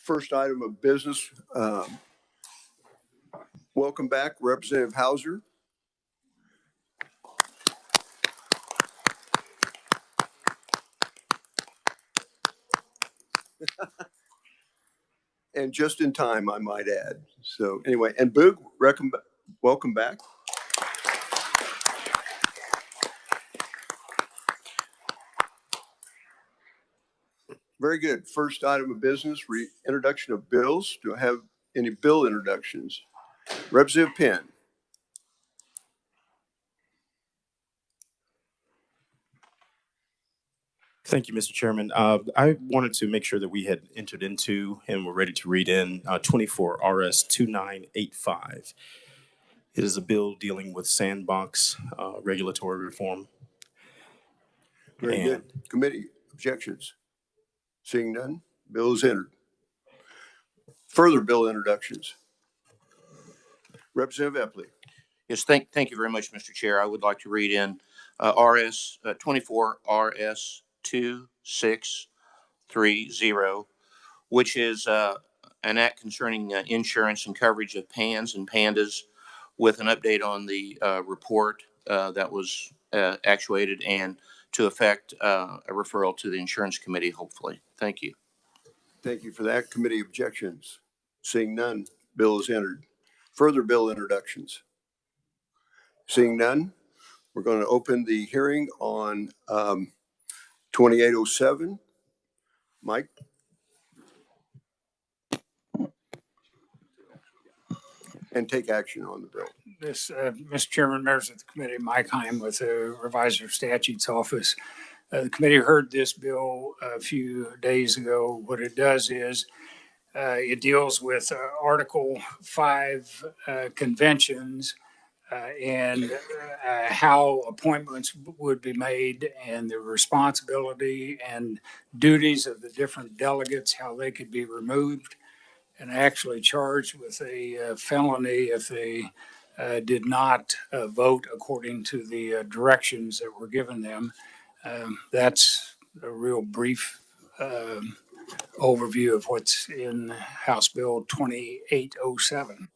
First item of business, welcome back, Representative Hauser. And just in time, I might add. So anyway, and Boog, welcome back. Very good. First item of business, introduction of bills. Do I have any bill introductions? Representative Penn. Thank you, Mr. Chairman. I wanted to make sure that we had entered into and were ready to read in 24 RS 2985. It is a bill dealing with sandbox regulatory reform. Very good. Committee objections? Seeing none, bill is entered. Further bill introductions. Representative Epley. Yes, thank you very much, Mr. Chair. I would like to read in RS 24 RS 2630, which is an act concerning insurance and coverage of PANs and PANDAS, with an update on the report that was actuated, and to effect a referral to the insurance committee, hopefully. Thank you. Thank you for that. Committee objections? Seeing none, bill is entered. Further bill introductions? Seeing none, we're going to open the hearing on 2807. Mike? And take action on the bill. Mr. Chairman, members of the committee, Mike Heim with the Reviser of Statutes Office. The committee heard this bill a few days ago. What it does is it deals with Article 5 conventions and how appointments would be made, and the responsibility and duties of the different delegates, how they could be removed and actually charged with a felony if they did not vote according to the directions that were given them. That's a real brief overview of what's in House Bill 2807.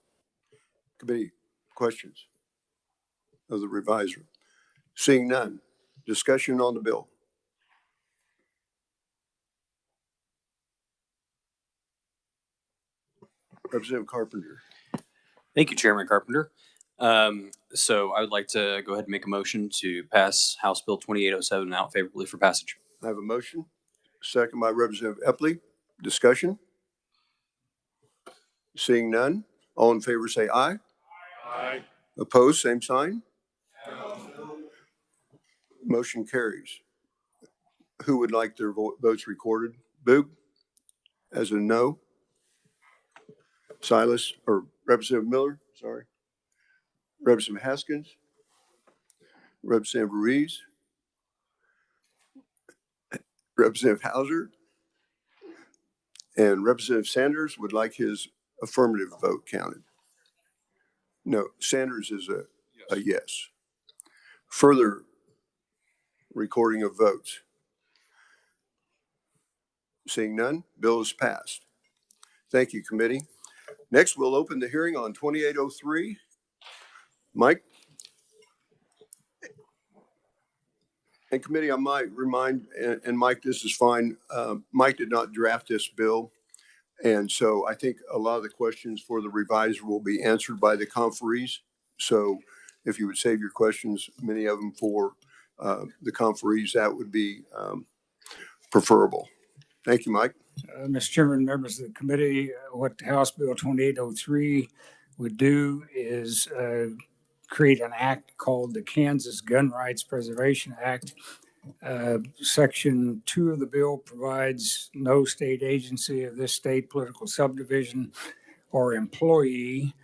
Committee questions of the reviser? Seeing none, discussion on the bill. Representative Carpenter. Thank you, Chairman Carpenter. So I would like to go ahead and make a motion to pass House Bill 2807 out favorably for passage. I have a motion, second by Representative Epley. Discussion? Seeing none, all in favor say aye. Aye. Opposed, same sign. No. Motion carries. Who would like their votes recorded? Boog, as a no. Silas, or Representative Miller, sorry. Representative Haskins. Representative Ruiz. Representative Hauser. And Representative Sanders would like his affirmative vote counted. No, Sanders is a yes. Further recording of votes. Seeing none, bill is passed. Thank you, committee. Next, we'll open the hearing on 2803. Mike? And committee, I might remind, and Mike, this is fine. Mike did not draft this bill. And so I think a lot of the questions for the reviser will be answered by the conferees. So if you would save your questions, many of them for the conferees, that would be preferable. Thank you, Mike. Mr. Chairman, members of the committee, what House Bill 2803 would do is create an act called the Kansas Gun Rights Preservation Act. Section 2 of the bill provides no state agency of this state, political subdivision, or employee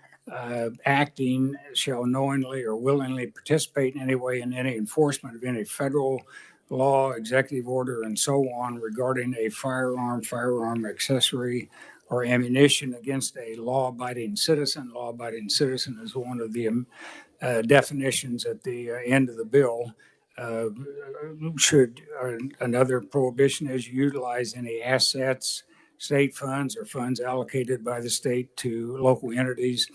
acting shall knowingly or willingly participate in any way in any enforcement of any federal law, executive order, and so on regarding a firearm accessory, or ammunition against a law-abiding citizen. Law-abiding citizen is one of the definitions at the end of the bill. Another prohibition is utilize any assets, state funds or funds allocated by the state to local entities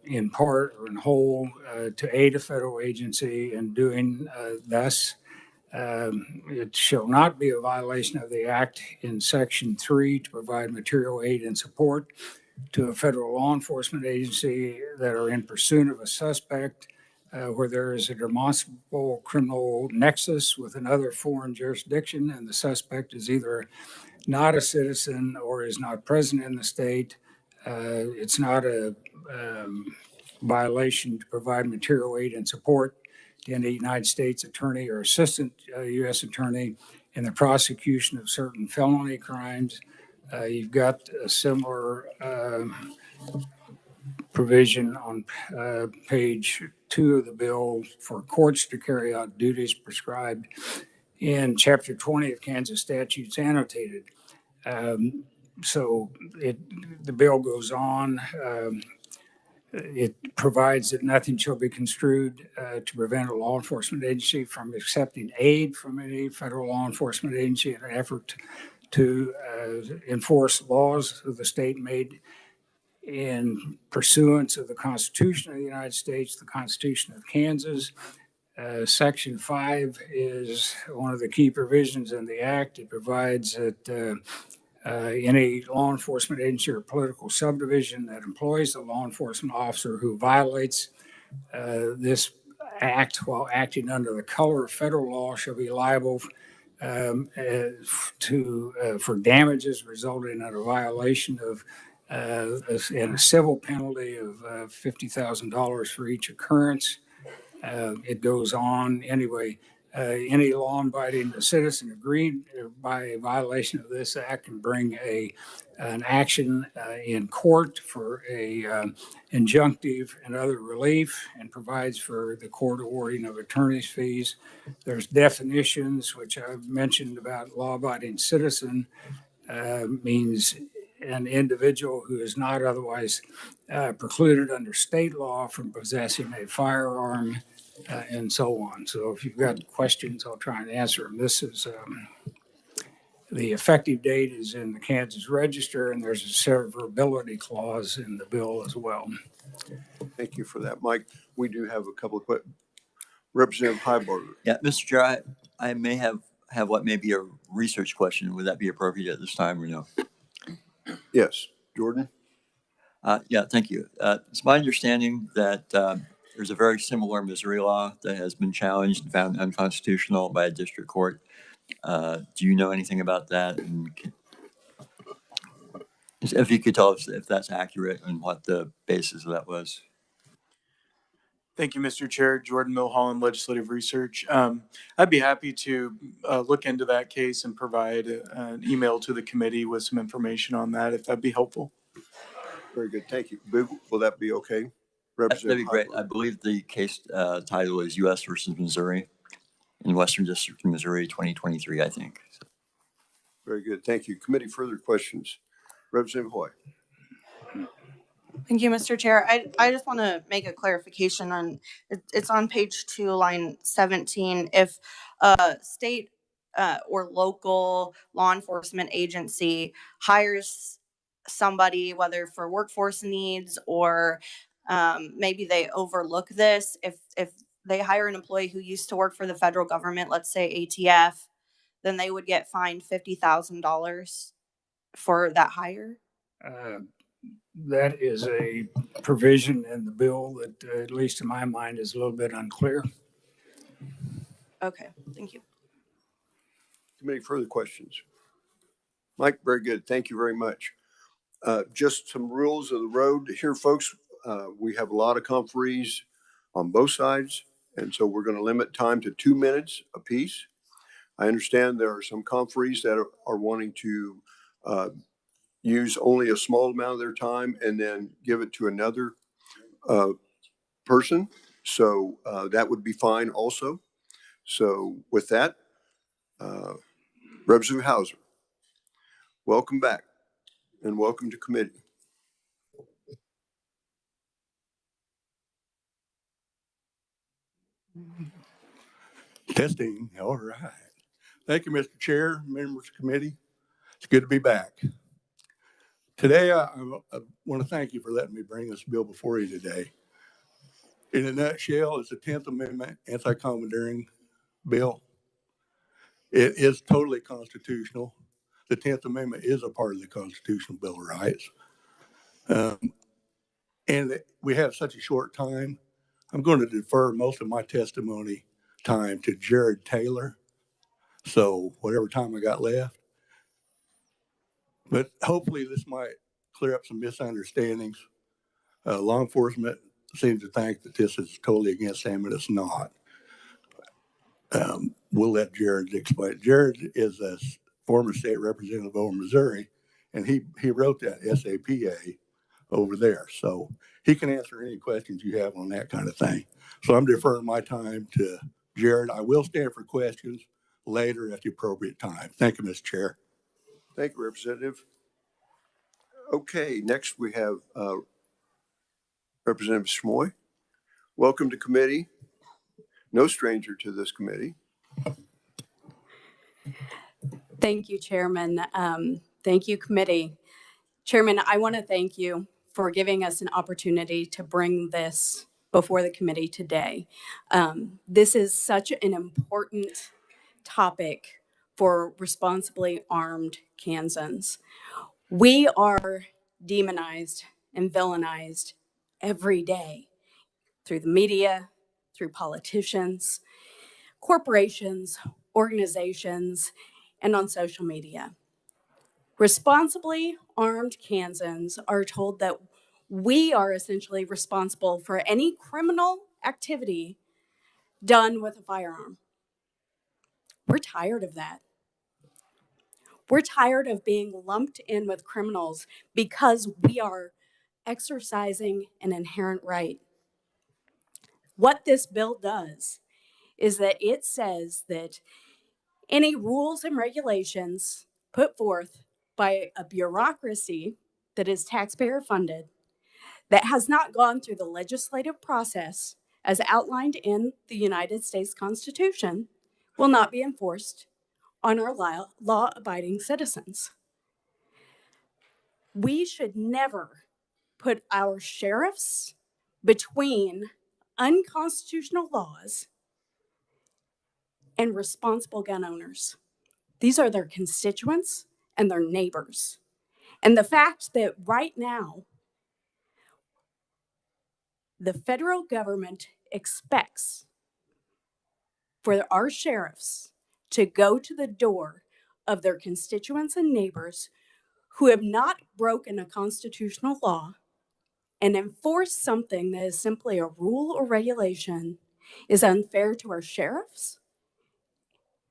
in part or in whole to aid a federal agency in doing thus. It shall not be a violation of the Act in Section 3 to provide material aid and support to a federal law enforcement agency that are in pursuit of a suspect where there is a demonstrable criminal nexus with another foreign jurisdiction and the suspect is either not a citizen or is not present in the state. It's not a violation to provide material aid and support to any United States attorney or assistant U.S. attorney in the prosecution of certain felony crimes. You've got a similar provision on page 2 of the bill for courts to carry out duties prescribed in Chapter 20 of Kansas statutes annotated. So the bill goes on. It provides that nothing shall be construed to prevent a law enforcement agency from accepting aid from any federal law enforcement agency in an effort to enforce laws of the state made in pursuance of the Constitution of the United States, the Constitution of Kansas. Section 5 is one of the key provisions in the Act. It provides that any law enforcement agency or political subdivision that employs a law enforcement officer who violates this act while acting under the color of federal law shall be liable for damages resulting in a violation of and a civil penalty of $50,000 for each occurrence. It goes on anyway. Any law-abiding citizen agreed by a violation of this act can bring an action in court for a injunctive and other relief and provides for the court awarding of attorney's fees. There's definitions, which I've mentioned about law-abiding citizen means an individual who is not otherwise precluded under state law from possessing a firearm and so on. So if you've got questions, I'll try and answer them. This is the effective date is in the Kansas Register, and there's a severability clause in the bill as well. Thank you for that, Mike. We do have a couple of questions. Representative Highbarger. Yeah, Mr. Chair, I may have what may be a research question. Would that be appropriate at this time or no? Yes, Jordan. Yeah, thank you. It's my understanding that there's a very similar Missouri law that has been challenged and found unconstitutional by a district court. Do you know anything about that? And if you could tell us if that's accurate and what the basis of that was. Thank you, Mr. Chair. Jordan Milholland, Legislative Research. I'd be happy to look into that case and provide an email to the committee with some information on that, if that'd be helpful. Very good. Thank you. Boo, will that be okay? That'd be great. I believe the case title is U.S. versus Missouri in Western District of Missouri, 2023, I think. So. Very good. Thank you. Committee, further questions? Representative Hoy. Thank you, Mr. Chair. I just want to make a clarification on, it's on page 2, line 17. If a state or local law enforcement agency hires somebody, whether for workforce needs or maybe they overlook this, if they hire an employee who used to work for the federal government, let's say ATF, then they would get fined $50,000 for that hire? That is a provision in the bill that, at least in my mind, is a little bit unclear. Okay, thank you. Committee, further questions? Mike, very good. Thank you very much. Just some rules of the road here, folks. We have a lot of conferees on both sides, and so we're going to limit time to 2 minutes apiece. I understand there are some conferees that are wanting to use only a small amount of their time and then give it to another person. So that would be fine also. So with that, Representative Hauser, welcome back and welcome to committee. Testing. All right. Thank you, Mr. Chair, members of the committee. It's good to be back. Today, I want to thank you for letting me bring this bill before you today. In a nutshell, it's a 10th Amendment anti-commandeering bill. It is totally constitutional. The 10th Amendment is a part of the Constitutional Bill of Rights. And we have such a short time. I'm going to defer most of my testimony time to Jared Taylor. So whatever time I got left. But hopefully this might clear up some misunderstandings. Law enforcement seems to think that this is totally against them, but it's not. We'll let Jared explain. Jared is a former state representative over Missouri, and he wrote that SAPA over there. So he can answer any questions you have on that kind of thing. So I'm deferring my time to Jared. I will stand for questions later at the appropriate time. Thank you, Mr. Chair. Thank you, Representative. Okay, next we have Representative Schmoy. Welcome to committee. No stranger to this committee. Thank you, Chairman. Thank you, committee. Chairman, I want to thank you for giving us an opportunity to bring this before the committee today. This is such an important topic for responsibly armed Kansans. We are demonized and villainized every day through the media, through politicians, corporations, organizations, and on social media. Responsibly armed Kansans are told that we are essentially responsible for any criminal activity done with a firearm. We're tired of that. We're tired of being lumped in with criminals because we are exercising an inherent right. What this bill does is that it says that any rules and regulations put forth by a bureaucracy that is taxpayer funded, that has not gone through the legislative process as outlined in the United States Constitution, will not be enforced on our law-abiding citizens. We should never put our sheriffs between unconstitutional laws and responsible gun owners. These are their constituents and their neighbors. And the fact that right now, the federal government expects for our sheriffs to go to the door of their constituents and neighbors who have not broken a constitutional law and enforce something that is simply a rule or regulation is unfair to our sheriffs,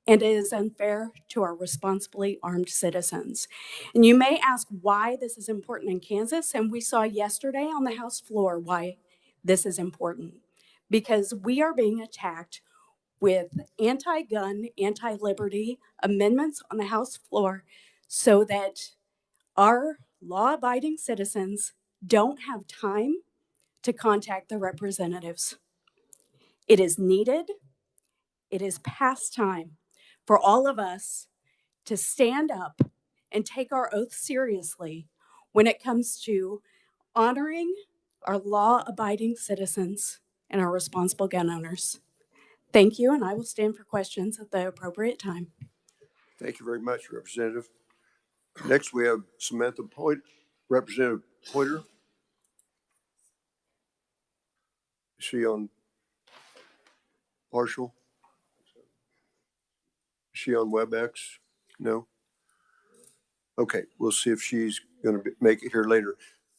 and it is unfair to our responsibly armed citizens. And you may ask why this is important in Kansas, and we saw yesterday on the House floor why this is important. Because we are being attacked with anti-gun, anti-liberty amendments on the House floor so that our law-abiding citizens don't have time to contact their representatives. It is needed. It is past time for all of us to stand up and take our oath seriously when it comes to honoring our law-abiding citizens and our responsible gun owners. Thank you, and I will stand for questions at the appropriate time. Thank you very much, Representative. Next, we have Samantha Poit, Representative Poiter. Is she on partial? Is she on WebEx? No? Okay, we'll see if she's going to make it here later.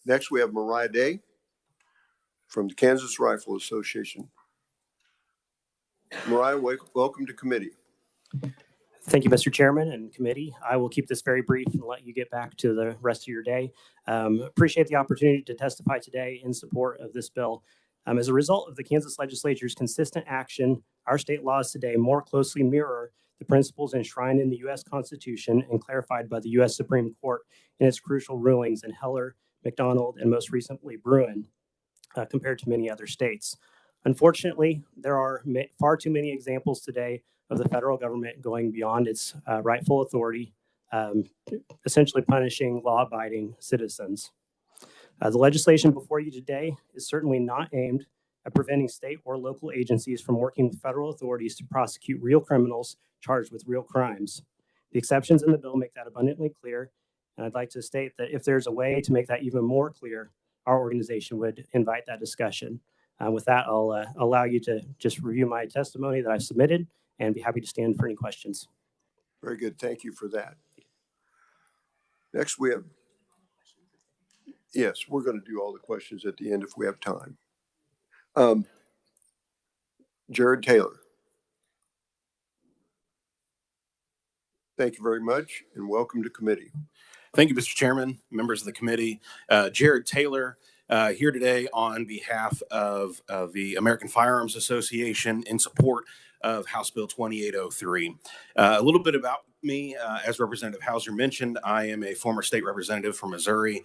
Next, we have Mariah Day from the Kansas Rifle Association. Mariah, welcome to committee. Thank you, Mr. Chairman and committee. I will keep this very brief and let you get back to the rest of your day. Appreciate the opportunity to testify today in support of this bill. As a result of the Kansas Legislature's consistent action, our state laws today more closely mirror the principles enshrined in the U.S. Constitution and clarified by the U.S. Supreme Court in its crucial rulings in Heller, McDonald, and most recently Bruin, compared to many other states. Unfortunately, there are far too many examples today of the federal government going beyond its rightful authority, um, essentially punishing law-abiding citizens. The legislation before you today is certainly not aimed at preventing state or local agencies from working with federal authorities to prosecute real criminals charged with real crimes. The exceptions in the bill make that abundantly clear, and I'd like to state that if there's a way to make that even more clear, our organization would invite that discussion. With that, I'll allow you to just review my testimony that I've submitted and be happy to stand for any questions. Very good. Thank you for that. Next, we have, yes, we're going to do all the questions at the end if we have time. Jared Taylor. Thank you very much and welcome to committee. Thank you, Mr. Chairman, members of the committee. Jared Taylor here today on behalf of the American Firearms Association in support of House Bill 2803. A little bit about me, as Representative Hauser mentioned, I am a former state representative from Missouri,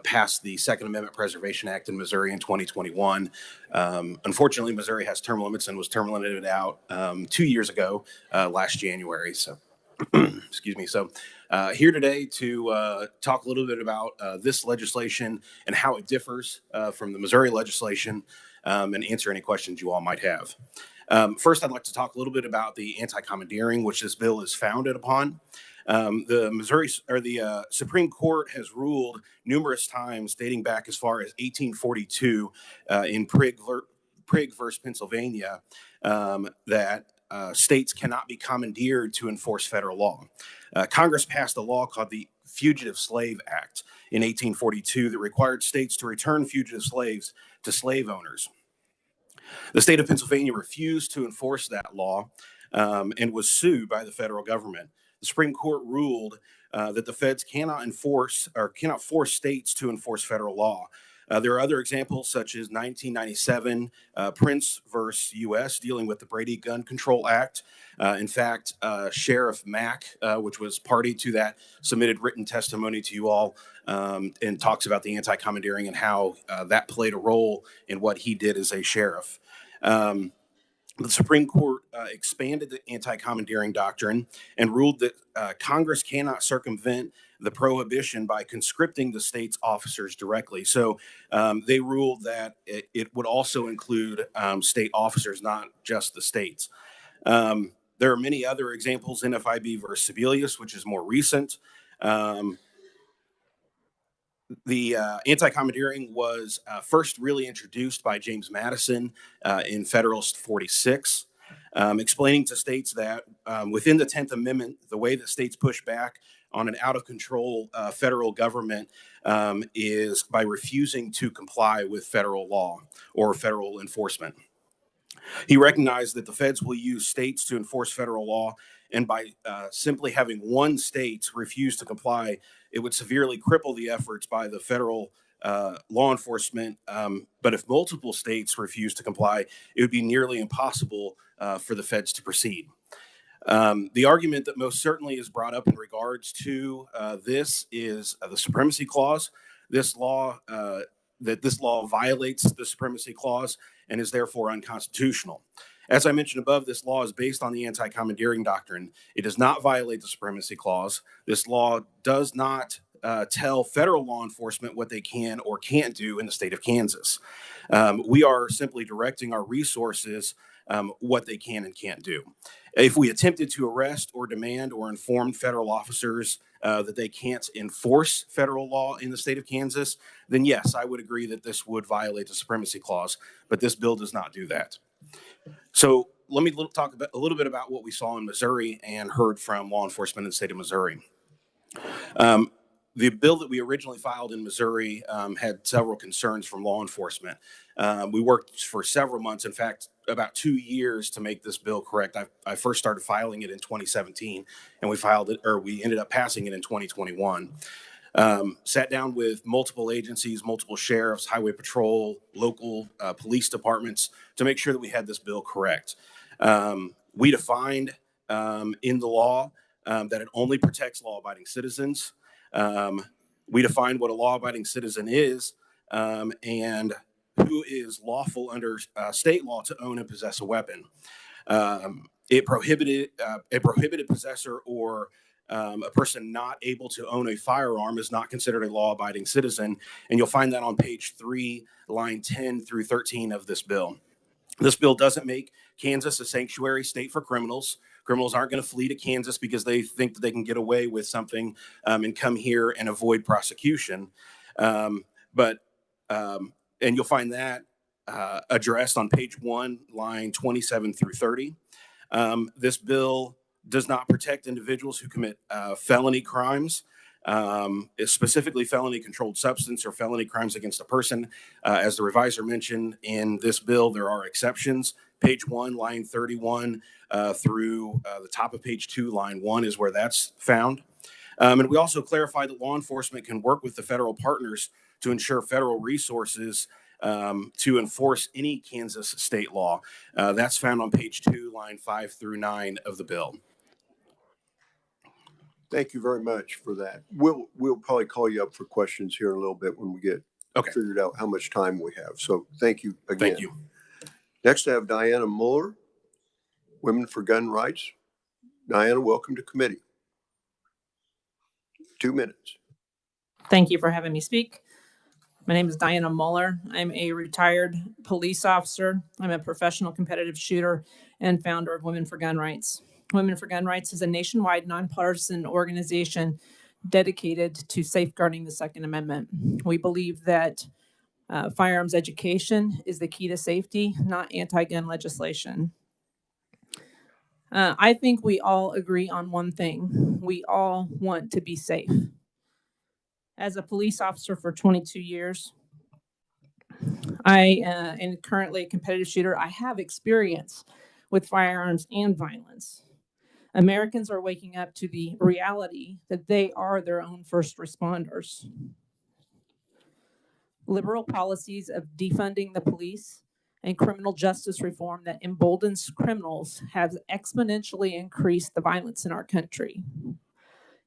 passed the Second Amendment Preservation Act in Missouri in 2021. Unfortunately, Missouri has term limits and was term limited out 2 years ago, last January. So, excuse me. So here today to talk a little bit about this legislation and how it differs from the Missouri legislation and answer any questions you all might have. First, I'd like to talk a little bit about the anti-commandeering, which this bill is founded upon. The Supreme Court has ruled numerous times, dating back as far as 1842 in Prigg versus Pennsylvania, that states cannot be commandeered to enforce federal law. Congress passed a law called the Fugitive Slave Act in 1842 that required states to return fugitive slaves to slave owners. The state of Pennsylvania refused to enforce that law and was sued by the federal government. The Supreme Court ruled that the feds cannot force states to enforce federal law. There are other examples, such as 1997 Prince versus U.S. dealing with the Brady Gun Control Act. In fact, Sheriff Mack, which was party to that, submitted written testimony to you all and talks about the anti-commandeering and how that played a role in what he did as a sheriff. The Supreme Court expanded the anti-commandeering doctrine and ruled that Congress cannot circumvent the prohibition by conscripting the state's officers directly. So they ruled that it would also include state officers, not just the states. There are many other examples, NFIB versus Sebelius, which is more recent. The anti-commandeering was first really introduced by James Madison in Federalist 46, explaining to states that within the 10th Amendment, the way that states push back on an out-of-control federal government is by refusing to comply with federal law or federal enforcement. He recognized that the feds will use states to enforce federal law, and by simply having one state refuse to comply, it would severely cripple the efforts by the federal law enforcement. But if multiple states refuse to comply, it would be nearly impossible for the feds to proceed. The argument that most certainly is brought up in regards to this is the Supremacy Clause. This law violates the Supremacy Clause and is therefore unconstitutional. As I mentioned above, this law is based on the anti-commandeering doctrine. It does not violate the Supremacy Clause. This law does not tell federal law enforcement what they can or can't do in the state of Kansas. We are simply directing our resources what they can and can't do. If we attempted to arrest or demand or inform federal officers that they can't enforce federal law in the state of Kansas, then yes, I would agree that this would violate the Supremacy Clause, but this bill does not do that. So let me talk a little bit about what we saw in Missouri and heard from law enforcement in the state of Missouri. The bill that we originally filed in Missouri had several concerns from law enforcement. We worked for several months, in fact, about 2 years to make this bill correct. I first started filing it in 2017, and we ended up passing it in 2021. Sat down with multiple agencies, multiple sheriffs, highway patrol, local police departments to make sure that we had this bill correct. We defined in the law that it only protects law-abiding citizens. We defined what a law-abiding citizen is and who is lawful under state law to own and possess a weapon. It prohibited possessor or a person not able to own a firearm is not considered a law-abiding citizen. And you'll find that on page 3, line 10 through 13 of this bill. This bill doesn't make Kansas a sanctuary state for criminals. Criminals aren't going to flee to Kansas because they think that they can get away with something and come here and avoid prosecution. And you'll find that addressed on page 1, line 27 through 30. This bill does not protect individuals who commit felony crimes, specifically felony controlled substance or felony crimes against a person. As the revisor mentioned, in this bill, there are exceptions. Page 1, line 31 through the top of page 2, line 1 is where that's found. And we also clarify that law enforcement can work with the federal partners to ensure federal resources to enforce any Kansas state law. That's found on page 2, line 5 through 9 of the bill. Thank you very much for that. We'll probably call you up for questions here in a little bit when we get figured out how much time we have. So thank you again. Thank you. Next, I have Diana Muller, Women for Gun Rights. Diana, welcome to committee. 2 minutes. Thank you for having me speak. My name is Diana Muller. I'm a retired police officer. I'm a professional competitive shooter and founder of Women for Gun Rights. Women for Gun Rights is a nationwide nonpartisan organization dedicated to safeguarding the Second Amendment. We believe that firearms education is the key to safety, not anti-gun legislation. I think we all agree on one thing. We all want to be safe. As a police officer for 22 years, I am currently a competitive shooter. I have experience with firearms and violence. Americans are waking up to the reality that they are their own first responders. Liberal policies of defunding the police and criminal justice reform that emboldens criminals have exponentially increased the violence in our country.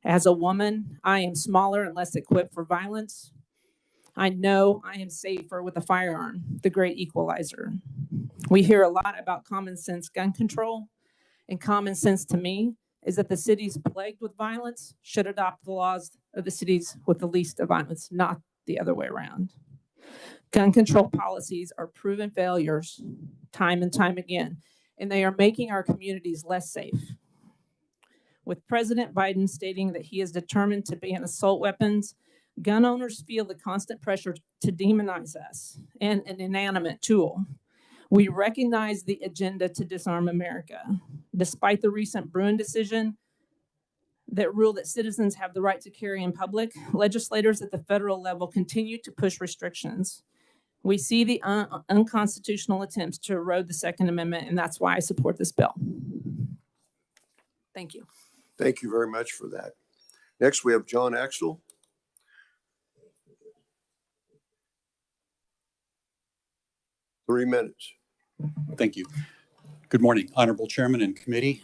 As a woman, I am smaller and less equipped for violence. I know I am safer with a firearm, the great equalizer. We hear a lot about common sense gun control, and common sense to me is that the cities plagued with violence should adopt the laws of the cities with the least of violence, not the other way around. Gun control policies are proven failures time and time again, and they are making our communities less safe. With President Biden stating that he is determined to ban assault weapons, gun owners feel the constant pressure to demonize us and an inanimate tool. We recognize the agenda to disarm America. Despite the recent Bruin decision that ruled that citizens have the right to carry in public, legislators at the federal level continue to push restrictions. We see the unconstitutional attempts to erode the Second Amendment, and that's why I support this bill. Thank you. Thank you very much for that. Next, we have John Axel. Three minutes. Thank you. Good morning, Honorable Chairman and Committee.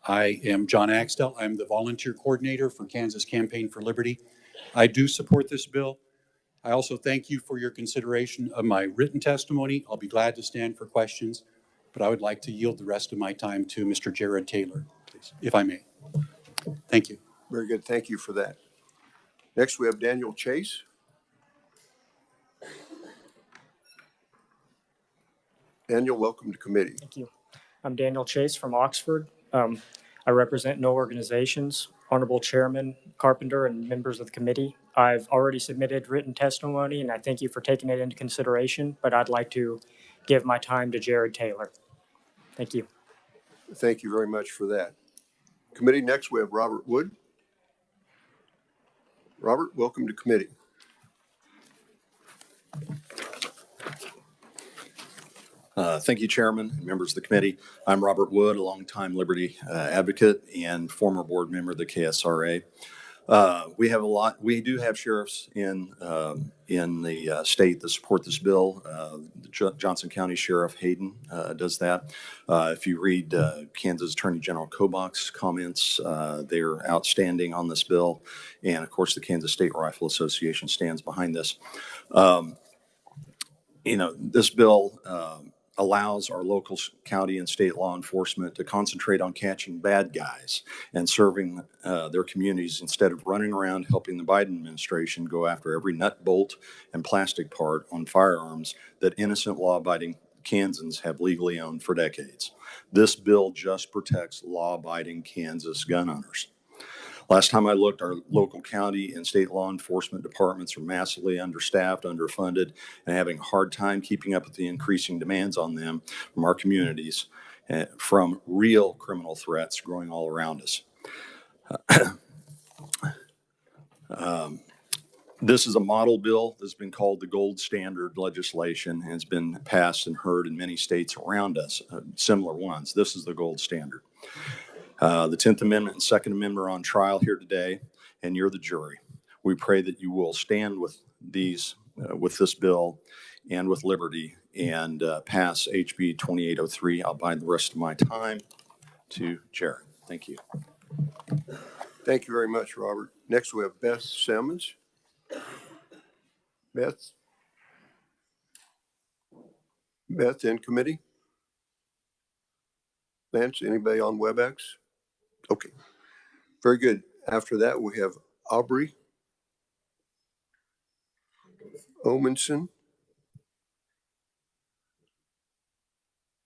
I am John Axtell. I'm the Volunteer Coordinator for Kansas Campaign for Liberty. I do support this bill. I also thank you for your consideration of my written testimony. I'll be glad to stand for questions, but I would like to yield the rest of my time to Mr. Jared Taylor, please, if I may. Thank you. Very good. Thank you for that. Next, we have Daniel Chase. Daniel, welcome to committee. Thank you. I'm Daniel Chase from Oxford. I represent no organizations. Honorable Chairman Carpenter and members of the committee, I've already submitted written testimony, and I thank you for taking it into consideration, but I'd like to give my time to Jared Taylor. Thank you. Thank you very much for that. Committee, next we have Robert Wood. Robert, welcome to committee. Thank you, Chairman and members of the committee. I'm Robert Wood, a longtime Liberty advocate and former board member of the KSRA. We do have sheriffs in the state that support this bill. The Johnson County Sheriff Hayden does that. If you read Kansas Attorney General Kobach's comments, they're outstanding on this bill. And of course, the Kansas State Rifle Association stands behind this. This bill allows our local, county, and state law enforcement to concentrate on catching bad guys and serving their communities instead of running around helping the Biden administration go after every nut, bolt, and plastic part on firearms that innocent, law-abiding Kansans have legally owned for decades. This bill just protects law-abiding Kansas gun owners. Last time I looked, our local county and state law enforcement departments are massively understaffed, underfunded, and having a hard time keeping up with the increasing demands on them from our communities, from real criminal threats growing all around us. This is a model bill that's been called the gold standard legislation and has been passed and heard in many states around us, similar ones. This is the gold standard. The 10th Amendment and Second Amendment are on trial here today, and you're the jury. We pray that you will stand with these, with this bill and with liberty and pass HB 2803. I'll bind the rest of my time to Jared. Thank you. Thank you very much, Robert. Next, we have Beth Simmons. Beth? Beth in committee? Lance, anybody on WebEx? Okay, very good. After that, we have Aubrey Omenson.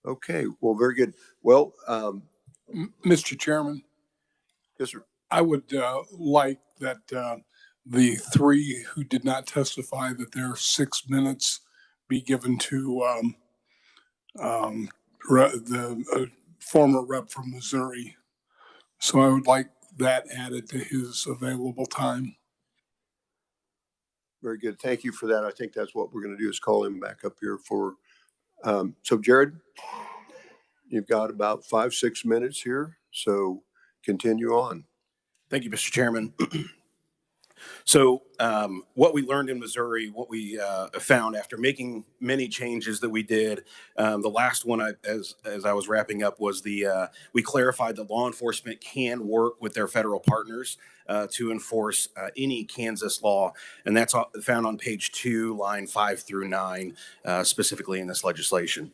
Okay, well, very good. Well, Mr. Chairman. Yes, sir. I would like that the three who did not testify, that their 6 minutes be given to the former rep from Missouri. So I would like that added to his available time. Very good. Thank you for that. I think that's what we're going to do is call him back up here for, so Jared, you've got about 5-6 minutes here. So continue on. Thank you, Mr. Chairman. So what we learned in Missouri, what we found after making many changes that we did, the last one, as I was wrapping up, was we clarified that law enforcement can work with their federal partners to enforce any Kansas law, and that's found on page 2, line 5 through 9, specifically in this legislation.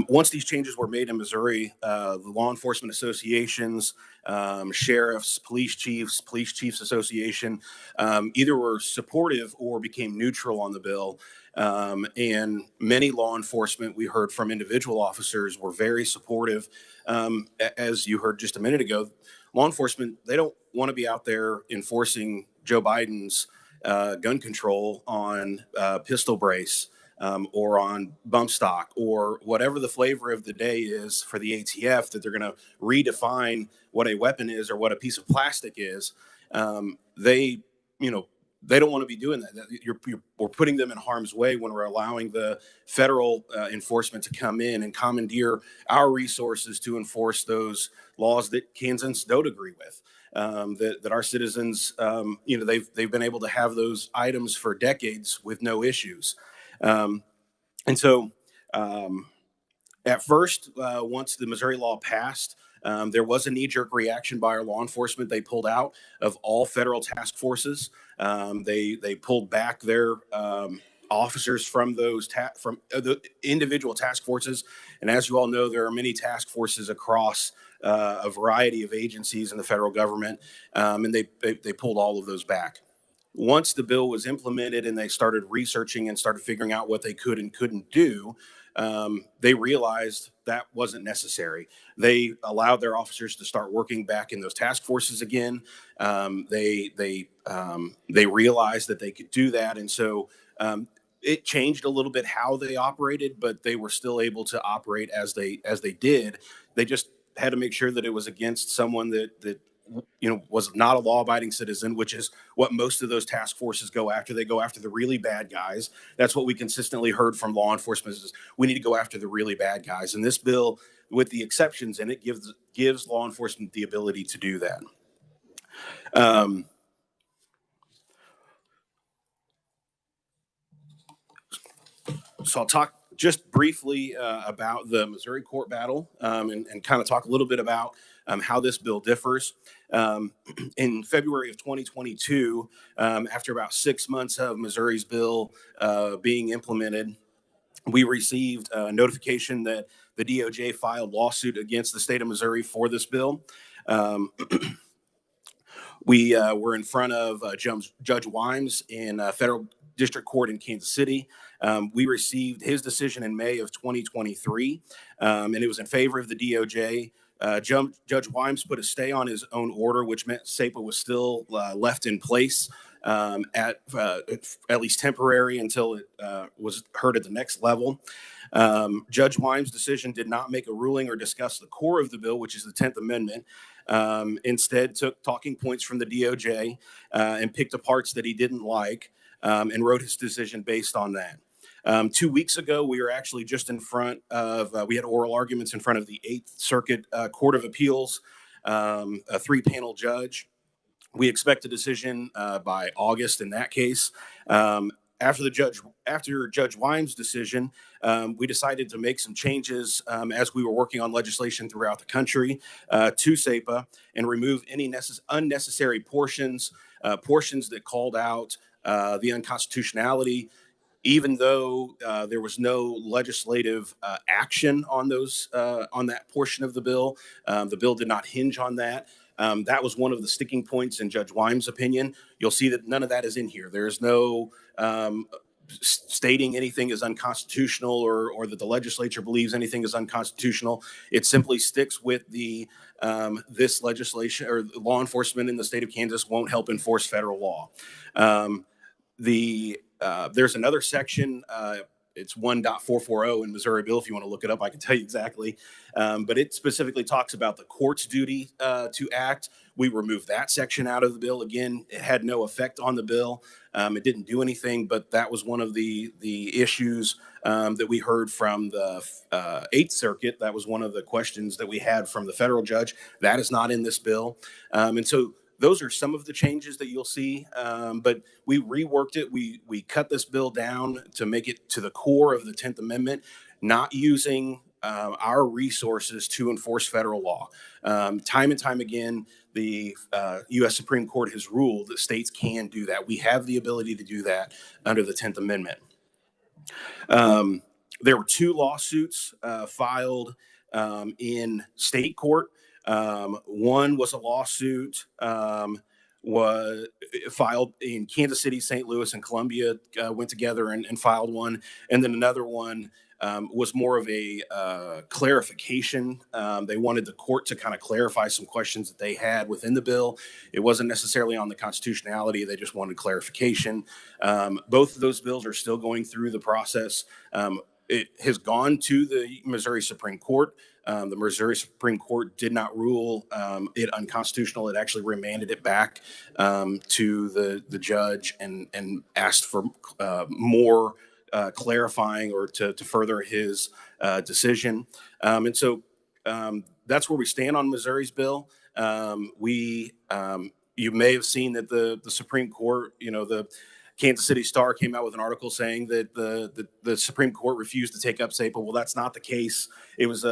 Once these changes were made in Missouri, the law enforcement associations, sheriffs, police chiefs association, either were supportive or became neutral on the bill. And many law enforcement, we heard from individual officers, were very supportive. As you heard just a minute ago, law enforcement, they don't want to be out there enforcing Joe Biden's gun control on pistol brace. Or on bump stock, or whatever the flavor of the day is for the ATF, that they're going to redefine what a weapon is or what a piece of plastic is. They don't want to be doing that. We're putting them in harm's way when we're allowing the federal enforcement to come in and commandeer our resources to enforce those laws that Kansans don't agree with. That our citizens, they've been able to have those items for decades with no issues. And so at first, once the Missouri law passed, there was a knee-jerk reaction by our law enforcement. They pulled out of all federal task forces. They pulled back their officers from those from the individual task forces. And as you all know, there are many task forces across a variety of agencies in the federal government, and they pulled all of those back. Once the bill was implemented and they started researching and started figuring out what they could and couldn't do, they realized that wasn't necessary. They allowed their officers to start working back in those task forces again. They realized that they could do that, and so it changed a little bit how they operated, but they were still able to operate as they did. They just had to make sure that it was against someone that was not a law-abiding citizen, which is what most of those task forces go after. They go after the really bad guys. That's what we consistently heard from law enforcement is we need to go after the really bad guys. And this bill, with the exceptions in it, gives law enforcement the ability to do that. So I'll talk just briefly about the Missouri court battle and kind of talk a little bit about how this bill differs. In February of 2022, after about 6 months of Missouri's bill being implemented, we received a notification that the DOJ filed lawsuit against the state of Missouri for this bill. We were in front of Judge Wimes in federal district court in Kansas City. We received his decision in May of 2023, and it was in favor of the DOJ. Judge Wimes put a stay on his own order, which meant SAPA was still left in place at least temporary until it was heard at the next level. Judge Wimes' decision did not make a ruling or discuss the core of the bill, which is the 10th Amendment. Instead, took talking points from the DOJ and picked the parts that he didn't like and wrote his decision based on that. 2 weeks ago, we were actually just in front of, we had oral arguments in front of the 8th Circuit Court of Appeals, a 3-panel judge. We expect a decision by August in that case. After Judge Wimes' decision, we decided to make some changes as we were working on legislation throughout the country to SAPA and remove any unnecessary portions that called out the unconstitutionality. Even though there was no legislative action on that portion of the bill did not hinge on that. That was one of the sticking points in Judge Wimes' opinion. You'll see that none of that is in here. There's no stating anything is unconstitutional or that the legislature believes anything is unconstitutional. It simply sticks with the this legislation or law enforcement in the state of Kansas won't help enforce federal law. There's another section, it's 1.440 in Missouri bill. If you want to look it up, I can tell you exactly. But it specifically talks about the court's duty to act. We removed that section out of the bill. Again, it had no effect on the bill. It didn't do anything, but that was one of the issues that we heard from the 8th Circuit. That was one of the questions that we had from the federal judge. That is not in this bill. And so those are some of the changes that you'll see, but we reworked it. We cut this bill down to make it to the core of the 10th Amendment, not using our resources to enforce federal law. Time and time again, the U.S. Supreme Court has ruled that states can do that. We have the ability to do that under the 10th Amendment. There were 2 lawsuits filed in state court. One was a lawsuit was filed in Kansas City, St. Louis, and Columbia went together and filed one. And then another one was more of a clarification. They wanted the court to kind of clarify some questions that they had within the bill. It wasn't necessarily on the constitutionality. They just wanted clarification. Both of those bills are still going through the process. It has gone to the Missouri Supreme Court. The Missouri Supreme Court did not rule it unconstitutional. It actually remanded it back to the judge and asked for more clarifying or to further his decision. And so that's where we stand on Missouri's bill. You may have seen that the Supreme Court, the Kansas City Star came out with an article saying that the Supreme Court refused to take up SAPA. Well, that's not the case. It was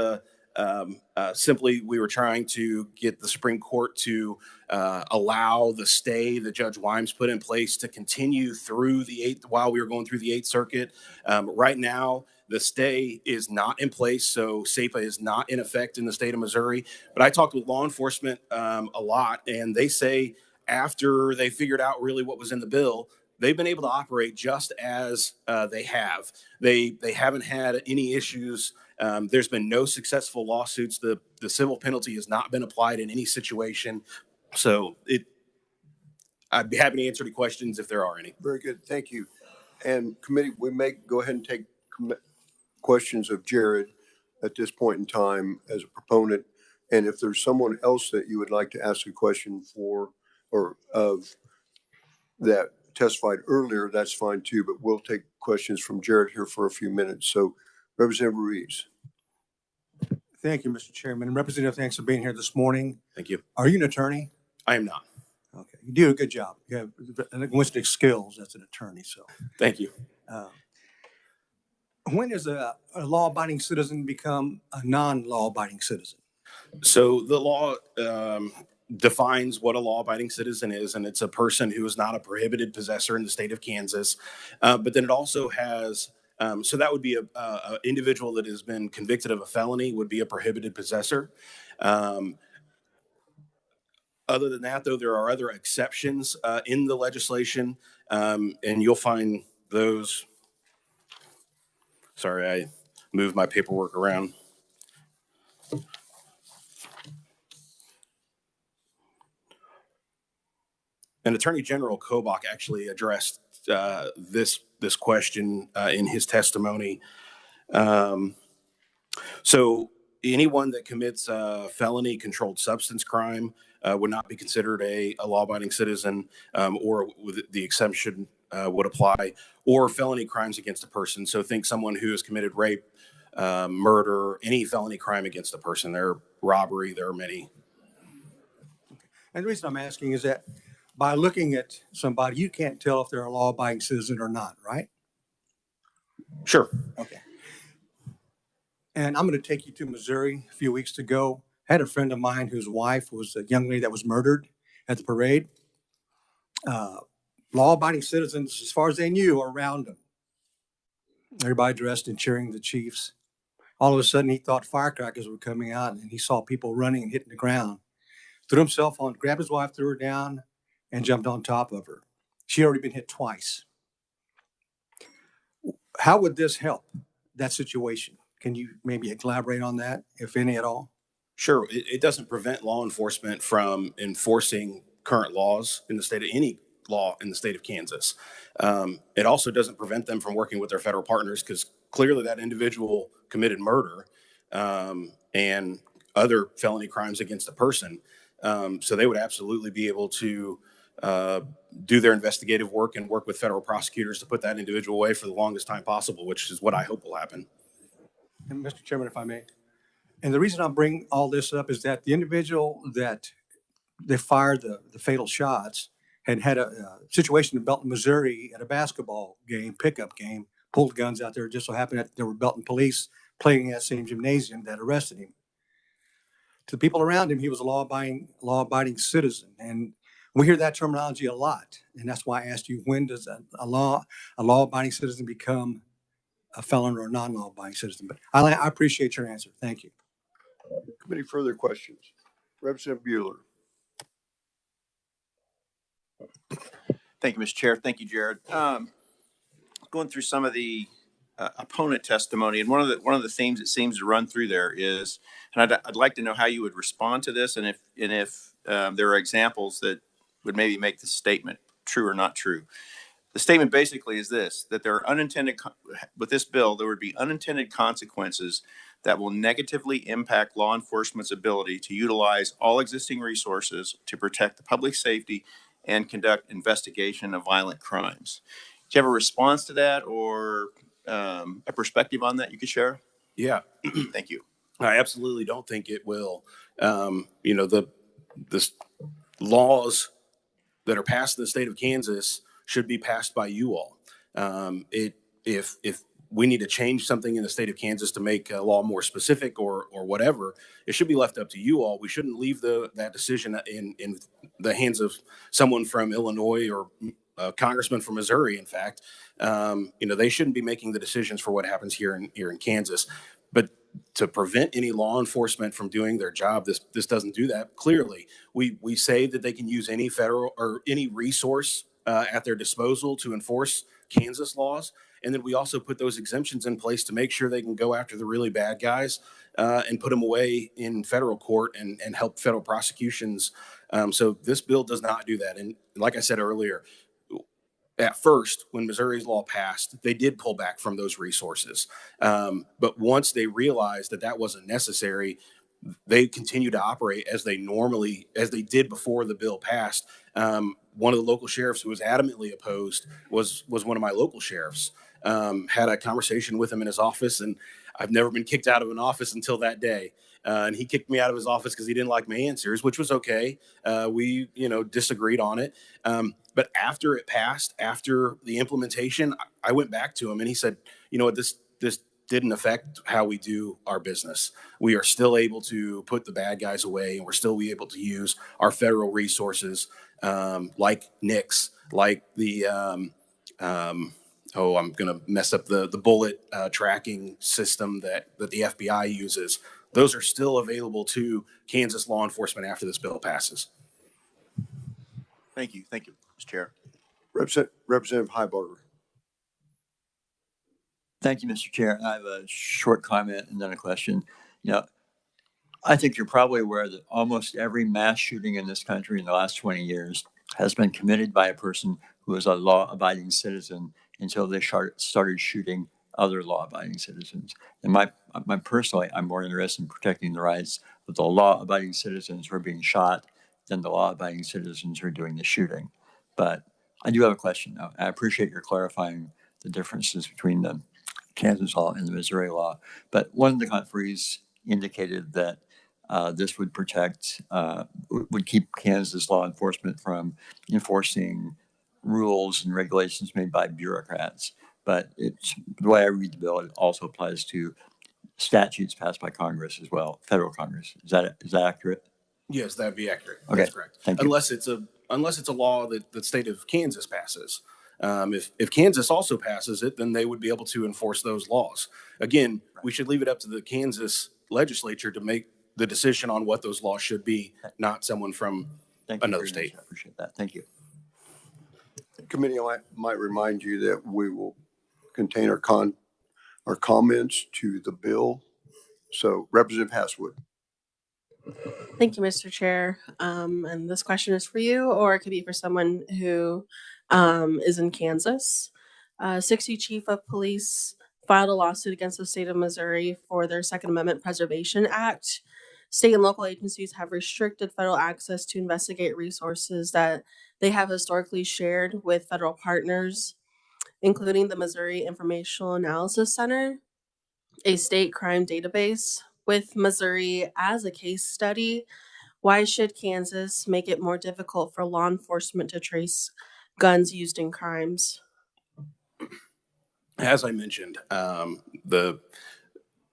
simply we were trying to get the Supreme Court to allow the stay that Judge Wimes put in place to continue through while we were going through the 8th Circuit. Right now, the stay is not in place, so SAPA is not in effect in the state of Missouri. But I talked with law enforcement a lot, and they say after they figured out really what was in the bill, they've been able to operate just as they have. They haven't had any issues. There's been no successful lawsuits. The civil penalty has not been applied in any situation. So I'd be happy to answer any questions if there are any. Very good. Thank you. And committee, we may go ahead and take questions of Jared at this point in time as a proponent. And if there's someone else that you would like to ask a question for or of that testified earlier, that's fine too, but we'll take questions from Jared here for a few minutes. So Representative Ruiz. Thank you, Mr. Chairman. And Representative, thanks for being here this morning. Thank you. Are you an attorney? I am not. Okay. You do a good job. You have linguistic skills as an attorney, so. Thank you. When does a law-abiding citizen become a non-law-abiding citizen? So the law defines what a law-abiding citizen is, and it's a person who is not a prohibited possessor in the state of Kansas. But then it also has So that would be a individual that has been convicted of a felony would be a prohibited possessor. Other than that, though, there are other exceptions in the legislation, and you'll find those. Sorry, I moved my paperwork around. And Attorney General Kobach actually addressed this question in his testimony. So anyone that commits a felony controlled substance crime would not be considered a law-abiding citizen, or with the exemption would apply, or felony crimes against a person. So think someone who has committed rape, murder, any felony crime against a person. There, robbery, there are many. And the reason I'm asking is that by looking at somebody, you can't tell if they're a law-abiding citizen or not, right? Sure. Okay. And I'm going to take you to Missouri a few weeks ago. I had a friend of mine whose wife was a young lady that was murdered at the parade. Law-abiding citizens, as far as they knew, are around them. Everybody dressed and cheering the Chiefs. All of a sudden, he thought firecrackers were coming out, and he saw people running and hitting the ground. Threw himself on, grabbed his wife, threw her down, and jumped on top of her. She had already been hit twice. How would this help that situation? Can you maybe elaborate on that, if any at all? Sure. It doesn't prevent law enforcement from enforcing current laws in the state of any law in the state of Kansas. It also doesn't prevent them from working with their federal partners, because clearly that individual committed murder and other felony crimes against a person. So they would absolutely be able to do their investigative work and work with federal prosecutors to put that individual away for the longest time possible, which is what I hope will happen. And Mr. Chairman, if I may. And the reason I bring all this up is that the individual that they fired the fatal shots had a situation in Belton, Missouri at a basketball game, pickup game, pulled guns out there. It just so happened that there were Belton police playing in that same gymnasium that arrested him. To the people around him, he was a law-abiding citizen. And we hear that terminology a lot. And that's why I asked you, when does a law-abiding citizen become a felon or a non-law-abiding citizen? But I appreciate your answer. Thank you. Committee, further questions? Representative Bueller. Thank you, Mr. Chair. Thank you, Jared. Going through some of the opponent testimony, and one of the themes that seems to run through there is, and I'd like to know how you would respond to this, and if there are examples that would maybe make this statement true or not true. The statement basically is this: that there are with this bill, there would be unintended consequences that will negatively impact law enforcement's ability to utilize all existing resources to protect the public safety and conduct investigation of violent crimes. Do you have a response to that, or a perspective on that you could share? Yeah. Thank you. I absolutely don't think it will. The laws that are passed in the state of Kansas should be passed by you all. If we need to change something in the state of Kansas to make a law more specific or whatever, it should be left up to you all. We shouldn't leave that decision in the hands of someone from Illinois or a congressman from Missouri. In fact, they shouldn't be making the decisions for what happens here in Kansas. But to prevent any law enforcement from doing their job, this doesn't do that. Clearly, we say that they can use any federal or any resource at their disposal to enforce Kansas laws. And then we also put those exemptions in place to make sure they can go after the really bad guys and put them away in federal court and help federal prosecutions. So this bill does not do that. And like I said earlier, at first, when Missouri's law passed, they did pull back from those resources. But once they realized that wasn't necessary, they continue to operate as they did before the bill passed. One of the local sheriffs who was adamantly opposed was one of my local sheriffs. Had a conversation with him in his office, and I've never been kicked out of an office until that day. And he kicked me out of his office because he didn't like my answers, which was okay. We, disagreed on it. But after it passed, after the implementation, I went back to him and he said, this didn't affect how we do our business. We are still able to put the bad guys away, and we're still able to use our federal resources, like NICS, like the I'm going to mess up the bullet tracking system that the FBI uses. Those are still available to Kansas law enforcement after this bill passes. Thank you, Mr. Chair. Representative Highbarger. Thank you, Mr. Chair. I have a short comment and then a question. You know, I think you're probably aware that almost every mass shooting in this country in the last 20 years has been committed by a person who was a law-abiding citizen until they started shooting other law-abiding citizens. And my personally, I'm more interested in protecting the rights of the law-abiding citizens who are being shot than the law-abiding citizens who are doing the shooting. But I do have a question now. I appreciate your clarifying the differences between the Kansas law and the Missouri law. But one of the conferees indicated that this would protect, would keep Kansas law enforcement from enforcing rules and regulations made by bureaucrats. But it's, the way I read the bill, it also applies to statutes passed by Congress as well, federal Congress. Is that accurate? Yes, that'd be accurate. Okay. That's correct. Thank you. Unless it's a law that the state of Kansas passes. If Kansas also passes it, then they would be able to enforce those laws. Again, we should leave it up to the Kansas legislature to make the decision on what those laws should be, not someone from another state. I appreciate that. Thank you. Committee, I might remind you that we will contain our comments to the bill. So Representative Hasswood. Thank you, Mr. Chair. And this question is for you, or it could be for someone who is in Kansas. 60 Chief of Police filed a lawsuit against the state of Missouri for their Second Amendment Preservation Act. State and local agencies have restricted federal access to investigate resources that they have historically shared with federal partners, including the Missouri Informational Analysis Center, a state crime database, with Missouri as a case study. Why should Kansas make it more difficult for law enforcement to trace guns used in crimes? As I mentioned,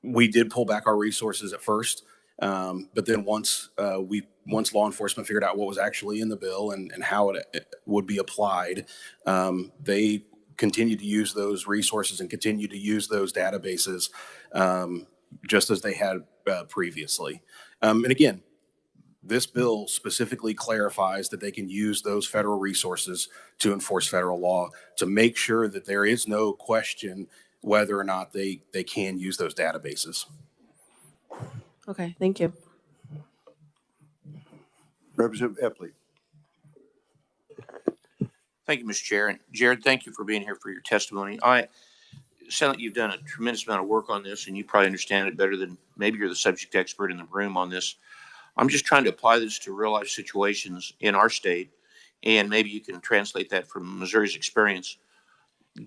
we did pull back our resources at first, but then once law enforcement figured out what was actually in the bill and how it would be applied, they continue to use those resources and continue to use those databases just as they had previously. And again, this bill specifically clarifies that they can use those federal resources to enforce federal law to make sure that there is no question whether or not they can use those databases. Okay, thank you. Representative Epley. Thank you, Mr. Chair. And Jared, thank you for being here for your testimony. I sound like you've done a tremendous amount of work on this, and you probably understand it better than maybe you're the subject expert in the room on this. I'm just trying to apply this to real life situations in our state, and maybe you can translate that from Missouri's experience.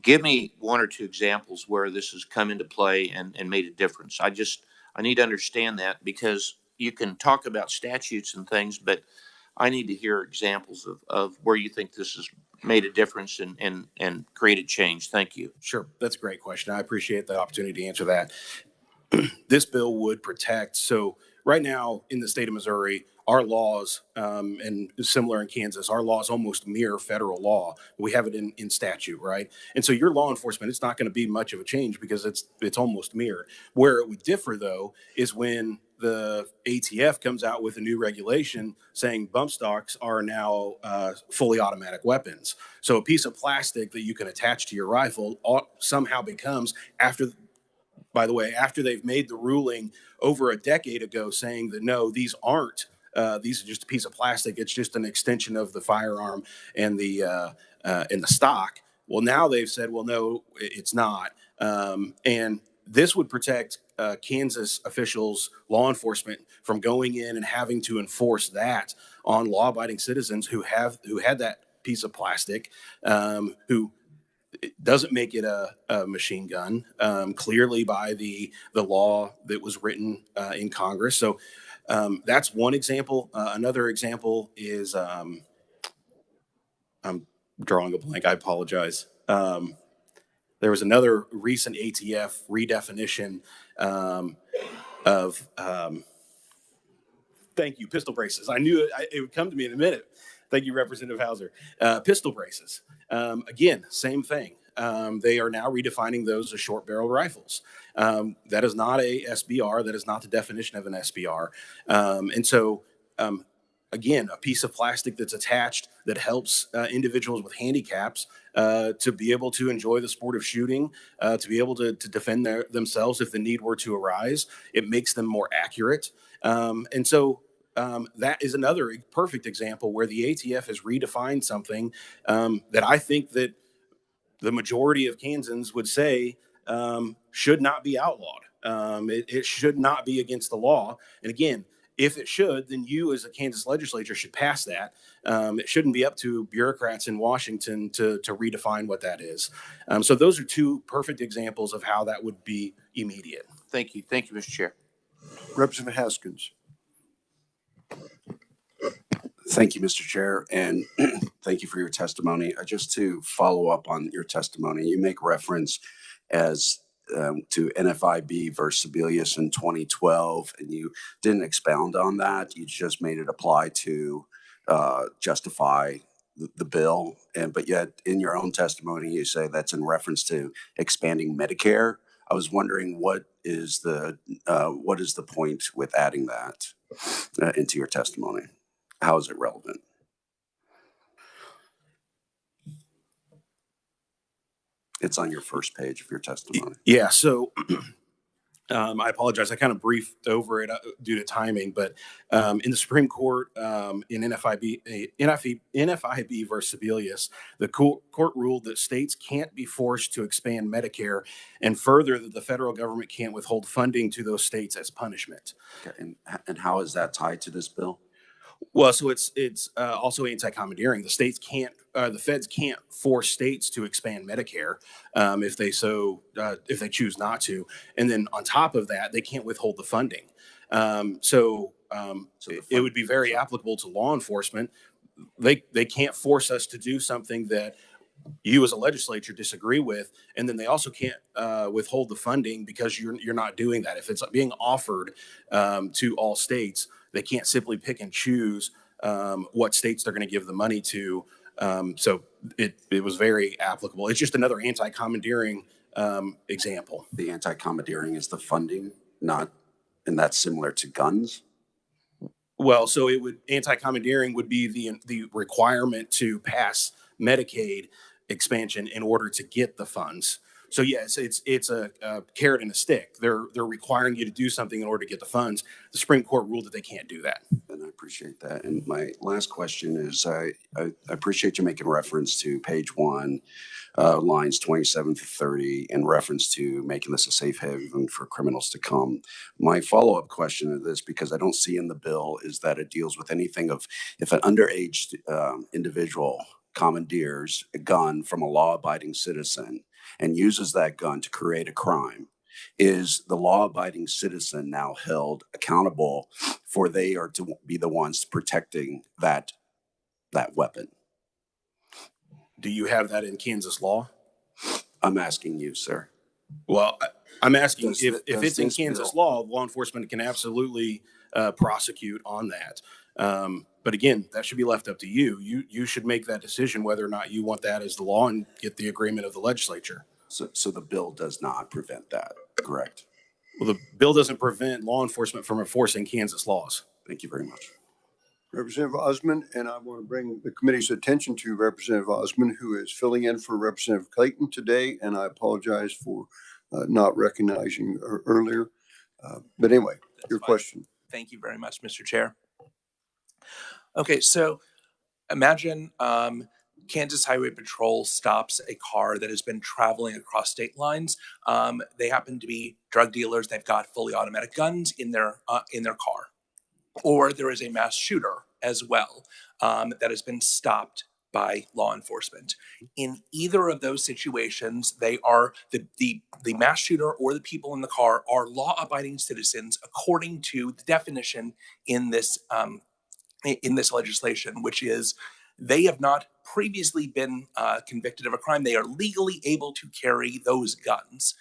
Give me one or two examples where this has come into play and made a difference. I need to understand that, because you can talk about statutes and things, but I need to hear examples of where you think this has made a difference and created change. Thank you. Sure. That's a great question. I appreciate the opportunity to answer that. This bill would protect. So right now in the state of Missouri, our laws, and similar in Kansas, our laws almost mirror federal law. We have it in statute, right? And so your law enforcement, it's not going to be much of a change because it's almost mirrored. Where it would differ, though, is when the ATF comes out with a new regulation saying bump stocks are now fully automatic weapons. So a piece of plastic that you can attach to your rifle somehow becomes, by the way, after they've made the ruling over a decade ago saying that no, these aren't, these are just a piece of plastic. It's just an extension of the firearm and the stock. Well, now they've said, well, no, it's not. And this would protect Kansas officials, law enforcement, from going in and having to enforce that on law-abiding citizens who had that piece of plastic, who it doesn't make it a machine gun, clearly by the law that was written in Congress. So that's one example. Another example is, I'm drawing a blank, I apologize. There was another recent ATF redefinition of, thank you, pistol braces. I knew it would come to me in a minute. Thank you, Representative Hauser. Pistol braces. Again, same thing. they are now redefining those as short barrel rifles. That is not a SBR. That is not the definition of an SBR. And so, again, a piece of plastic that's attached that helps individuals with handicaps to be able to enjoy the sport of shooting, to be able to defend themselves if the need were to arise. It makes them more accurate. And so that is another perfect example where the ATF has redefined something that I think that the majority of Kansans would say should not be outlawed. It should not be against the law. And again, if it should, then you as a Kansas legislature should pass that. It shouldn't be up to bureaucrats in Washington to redefine what that is. So those are two perfect examples of how that would be immediate. Thank you. Thank you, Mr. Chair. Representative Haskins. Thank you, Mr. Chair, and thank you for your testimony. Just to follow up on your testimony, you make reference as to NFIB versus Sebelius in 2012, and you didn't expound on that. You just made it apply to justify the bill, but yet in your own testimony, you say that's in reference to expanding Medicare. I was wondering what is the point with adding that into your testimony? How is it relevant? It's on your first page of your testimony. Yeah, so I apologize. I kind of briefed over it due to timing, but in the Supreme Court, in NFIB versus Sebelius, the court ruled that states can't be forced to expand Medicare, and further that the federal government can't withhold funding to those states as punishment. Okay. And how is that tied to this bill? Well, so it's also anti-commandeering. The states can't, the feds can't force states to expand Medicare if they choose not to, and then on top of that, they can't withhold the funding. It would be very applicable to law enforcement. They can't force us to do something that you as a legislature disagree with, and then they also can't withhold the funding because you're not doing that. If it's being offered to all states, they can't simply pick and choose what states they're going to give the money to. So it was very applicable. It's just another anti-commandeering example. The anti-commandeering is the funding, and that's similar to guns? Well, so anti-commandeering would be the requirement to pass Medicaid expansion in order to get the funds. So yes, it's a carrot and a stick. They're requiring you to do something in order to get the funds. The Supreme Court ruled that they can't do that. And I appreciate that. And my last question is, I appreciate you making reference to page 1, lines 27 to 30, in reference to making this a safe haven for criminals to come. My follow-up question to this, because I don't see in the bill, is that it deals with anything of if an underage individual commandeers a gun from a law-abiding citizen and uses that gun to create a crime, is the law-abiding citizen now held accountable for they are to be the ones protecting that weapon? Do you have that in Kansas law? I'm asking you, sir. Well, I'm asking if it's in Kansas law enforcement can absolutely prosecute on that. But again, that should be left up to you. You should make that decision whether or not you want that as the law and get the agreement of the legislature. So the bill does not prevent that, correct? Well, the bill doesn't prevent law enforcement from enforcing Kansas laws. Thank you very much. Representative Osmond, and I want to bring the committee's attention to Representative Osmond, who is filling in for Representative Clayton today, and I apologize for not recognizing her earlier. But anyway, your question. Thank you very much, Mr. Chair. Okay, so imagine Kansas Highway Patrol stops a car that has been traveling across state lines. They happen to be drug dealers. They've got fully automatic guns in their car. Or there is a mass shooter as well that has been stopped by law enforcement. In either of those situations, they are the mass shooter or the people in the car are law-abiding citizens according to the definition in this legislation, which is they have not previously been convicted of a crime. They are legally able to carry those guns.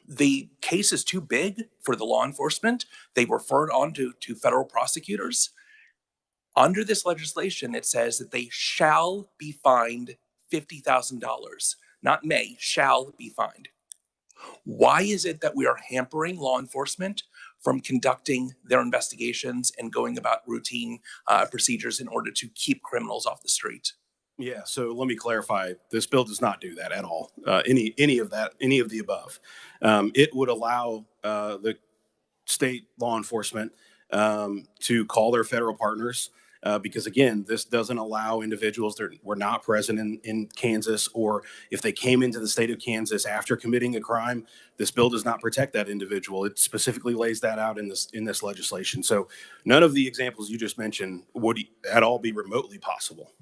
The case is too big for the law enforcement. They refer it on to federal prosecutors. Under this legislation, it says that they shall be fined $50,000. not may, shall be fined. Why is it that we are hampering law enforcement from conducting their investigations and going about routine procedures in order to keep criminals off the street? Yeah, so let me clarify. This bill does not do that at all. Any of the above. It would allow the state law enforcement to call their federal partners because, again, this doesn't allow individuals that were not present in Kansas, or if they came into the state of Kansas after committing a crime, this bill does not protect that individual. It specifically lays that out in this legislation. So none of the examples you just mentioned would at all be remotely possible.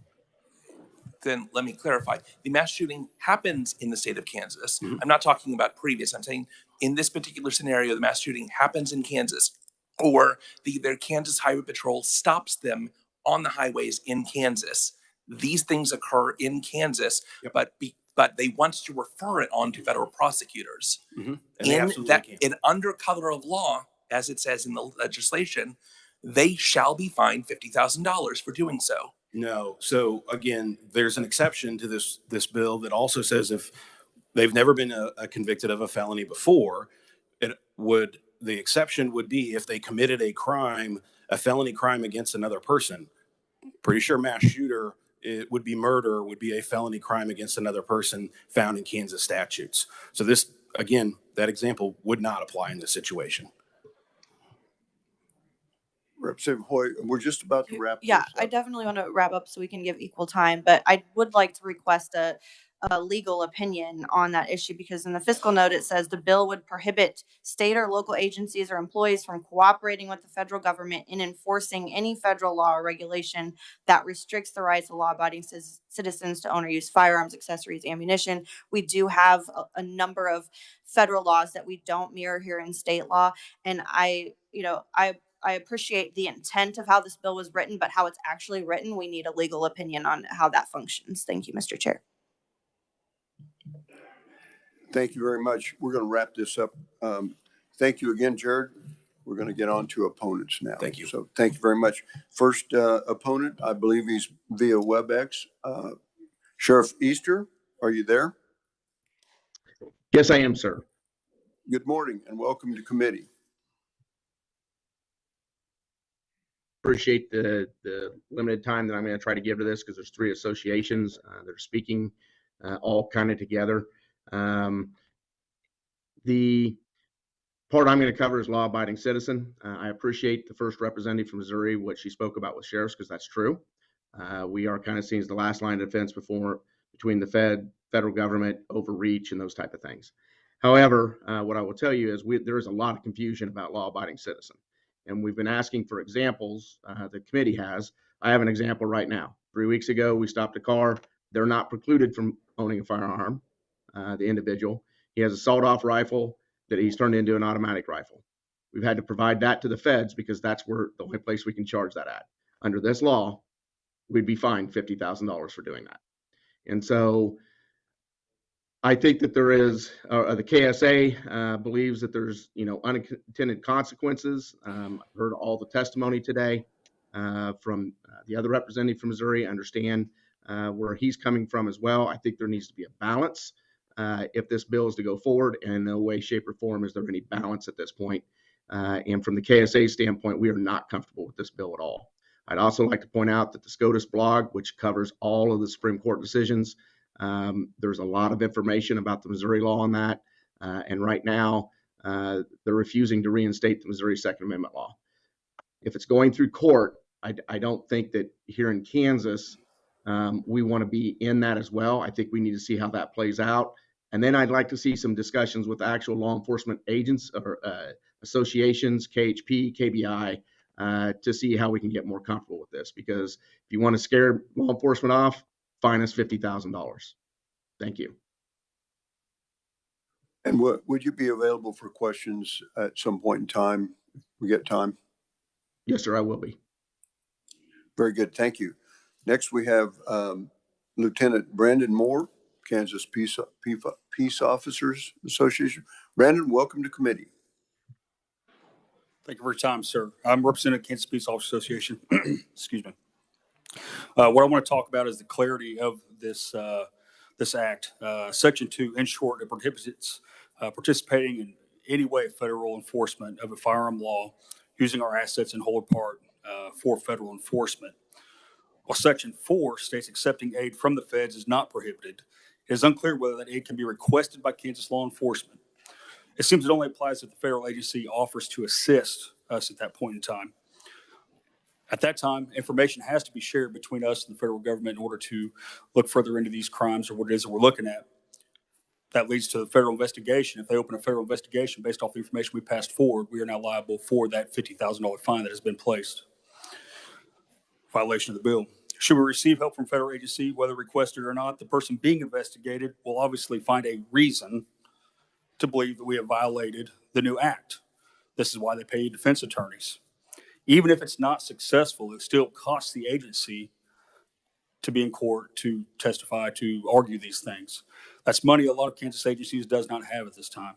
Then let me clarify. The mass shooting happens in the state of Kansas. I'm not talking about previous. I'm saying in this particular scenario, the mass shooting happens in Kansas, or their Kansas Highway Patrol stops them on the highways in Kansas. These things occur in Kansas, but they want to refer it on to federal prosecutors. And under color of law, as it says in the legislation, they shall be fined $50,000 for doing so. No. So again, there's an exception to this bill that also says if they've never been convicted of a felony before, the exception would be if they committed a felony crime against another person. Pretty sure mass shooter, it would be murder, would be a felony crime against another person found in Kansas statutes. So this, again, that example would not apply in this situation. Representative Hoy, we're just about to wrap Yeah, this up. I definitely want to wrap up so we can give equal time, but I would like to request a legal opinion on that issue, because in the fiscal note, it says the bill would prohibit state or local agencies or employees from cooperating with the federal government in enforcing any federal law or regulation that restricts the rights of law-abiding citizens to own or use firearms, accessories, ammunition. We do have a number of federal laws that we don't mirror here in state law. And I appreciate the intent of how this bill was written, but how it's actually written, we need a legal opinion on how that functions. Thank you, Mr. Chair. Thank you very much. We're going to wrap this up. Thank you again, Jared. We're going to get on to opponents now. Thank you. So thank you very much. First opponent, I believe he's via WebEx. Sheriff Easter, are you there? Yes, I am, sir. Good morning and welcome to committee. Appreciate the limited time that I'm going to try to give to this, because there's three associations that are speaking all kind of together. The part I'm going to cover is law-abiding citizen. I appreciate the first representative from Missouri, what she spoke about with sheriffs, because that's true. We are kind of seen as the last line of defense between the federal government, overreach, and those type of things. However, what I will tell you is there is a lot of confusion about law-abiding citizen. And we've been asking for examples. The committee has. I have an example right now. 3 weeks ago, we stopped a car. They're not precluded from owning a firearm, the individual. He has a sawed-off rifle that he's turned into an automatic rifle. We've had to provide that to the feds because that's the only place we can charge that at. Under this law, we'd be fined $50,000 for doing that. And so I think that there is, the KSA believes that there's, unintended consequences. I've heard all the testimony today from the other representative from Missouri. I understand where he's coming from as well. I think there needs to be a balance if this bill is to go forward, and in no way, shape, or form is there any balance at this point. And from the KSA standpoint, we are not comfortable with this bill at all. I'd also like to point out that the SCOTUS blog, which covers all of the Supreme Court decisions, there's a lot of information about the Missouri law on that. And right now, they're refusing to reinstate the Missouri Second Amendment law. If it's going through court, I don't think that here in Kansas, we want to be in that as well. I think we need to see how that plays out. And then I'd like to see some discussions with actual law enforcement agents or associations, KHP, KBI, to see how we can get more comfortable with this. Because if you want to scare law enforcement off, fine us $50,000. Thank you. And would you be available for questions at some point in time? We get time? Yes, sir, I will be. Very good. Thank you. Next, we have Lieutenant Brandon Moore, Kansas Peace Officers Association. Brandon, welcome to committee. Thank you for your time, sir. I'm representing Kansas Peace Officers Association. Excuse me. What I want to talk about is the clarity of this this act. Section 2, in short, it prohibits participating in any way federal enforcement of a firearm law using our assets in whole or part for federal enforcement. While Section 4 states accepting aid from the feds is not prohibited, it is unclear whether that aid can be requested by Kansas law enforcement. It seems it only applies if the federal agency offers to assist us at that point in time. At that time, information has to be shared between us and the federal government in order to look further into these crimes or what it is that we're looking at. That leads to the federal investigation. If they open a federal investigation based off the information we passed forward, we are now liable for that $50,000 fine that has been placed. Violation of the bill. Should we receive help from federal agency, whether requested or not, the person being investigated will obviously find a reason to believe that we have violated the new act. This is why they pay defense attorneys. Even if it's not successful, it still costs the agency to be in court, to testify, to argue these things. That's money a lot of Kansas agencies does not have at this time.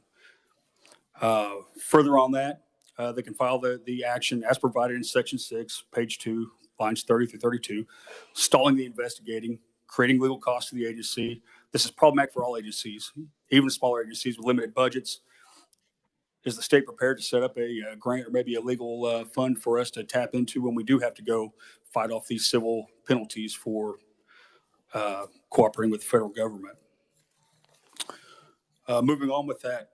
Further on that, they can file the action as provided in Section 6, page 2, lines 30 through 32, stalling the investigating, creating legal costs to the agency. This is problematic for all agencies, even smaller agencies with limited budgets. Is the state prepared to set up a grant or maybe a legal fund for us to tap into when we do have to go fight off these civil penalties for cooperating with the federal government? Moving on with that,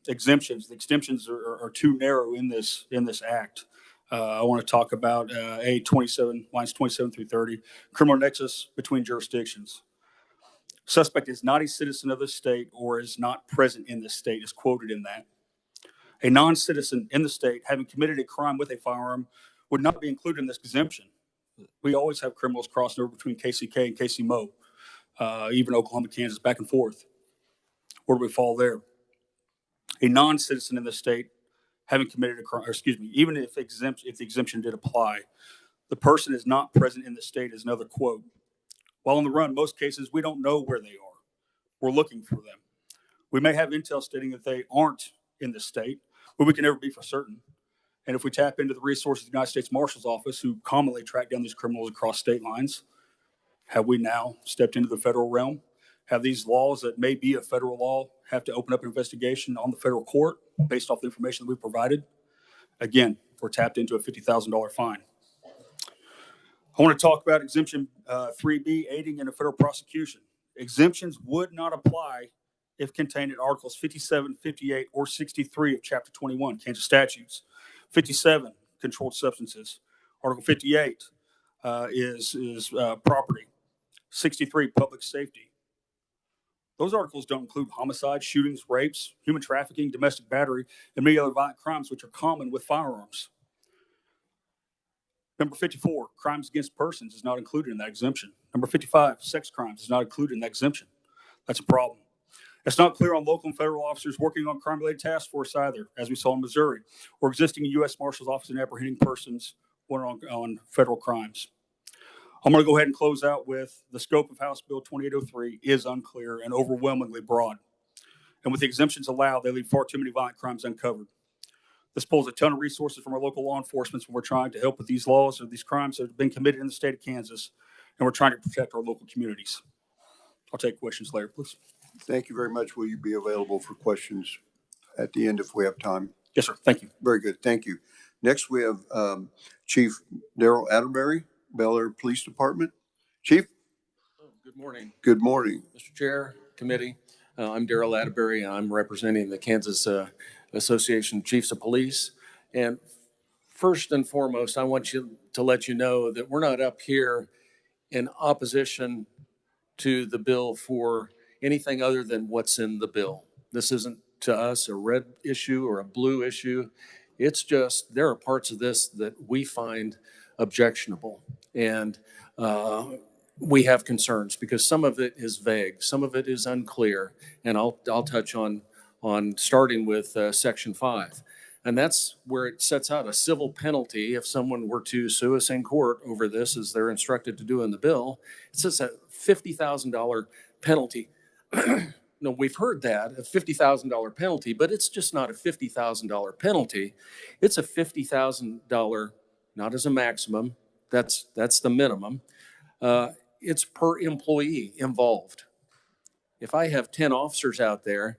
exemptions. The exemptions are too narrow in this act. I want to talk about A27, lines 27 through 30, criminal nexus between jurisdictions. Suspect is not a citizen of the state or is not present in the state is quoted in that. A non-citizen in the state having committed a crime with a firearm would not be included in this exemption. We always have criminals crossing over between KCK and KCMO, even Oklahoma, Kansas, back and forth. Where do we fall there? A non-citizen in the state having committed a crime, or excuse me, even if the exemption did apply, the person is not present in the state is another quote. While on the run, most cases, we don't know where they are. We're looking for them. We may have intel stating that they aren't in the state, but we can never be for certain. And if we tap into the resources of the United States Marshal's Office, who commonly track down these criminals across state lines, have we now stepped into the federal realm? Have these laws that may be a federal law have to open up an investigation on the federal court based off the information that we provided? Again, we're tapped into a $50,000 fine. I want to talk about exemption 3B, aiding in a federal prosecution. Exemptions would not apply if contained in Articles 57, 58, or 63 of Chapter 21, Kansas statutes. 57, controlled substances. Article 58 is property. 63, public safety. Those articles don't include homicide, shootings, rapes, human trafficking, domestic battery, and many other violent crimes which are common with firearms. Number 54, crimes against persons is not included in that exemption. Number 55, sex crimes is not included in that exemption. That's a problem. It's not clear on local and federal officers working on crime-related task force either, as we saw in Missouri, or existing U.S. Marshal's Office in apprehending persons on federal crimes. I'm going to go ahead and close out with the scope of House Bill 2803 is unclear and overwhelmingly broad. And with the exemptions allowed, they leave far too many violent crimes uncovered. This pulls a ton of resources from our local law enforcement when we're trying to help with these laws or these crimes that have been committed in the state of Kansas, and we're trying to protect our local communities. I'll take questions later, please. Thank you very much. Will you be available for questions at the end if we have time? Yes, sir. Thank you. Very good. Thank you. Next, we have Chief Daryl Atterbury, Bel Air Police Department. Chief? Good morning. Good morning. Mr. Chair, committee. I'm Daryl Atterbury. I'm representing the Kansas Association of Chiefs of Police. And first and foremost, I want to let you know that we're not up here in opposition to the bill for anything other than what's in the bill. This isn't to us a red issue or a blue issue. It's just there are parts of this that we find objectionable. And we have concerns because some of it is vague, some of it is unclear, and I'll touch on starting with Section 5. And that's where it sets out a civil penalty if someone were to sue us in court over this, as they're instructed to do in the bill. It says a $50,000 penalty. No, we've heard that, a $50,000 penalty, but it's just not a $50,000 penalty. It's a $50,000, not as a maximum, that's the minimum. It's per employee involved. If I have 10 officers out there,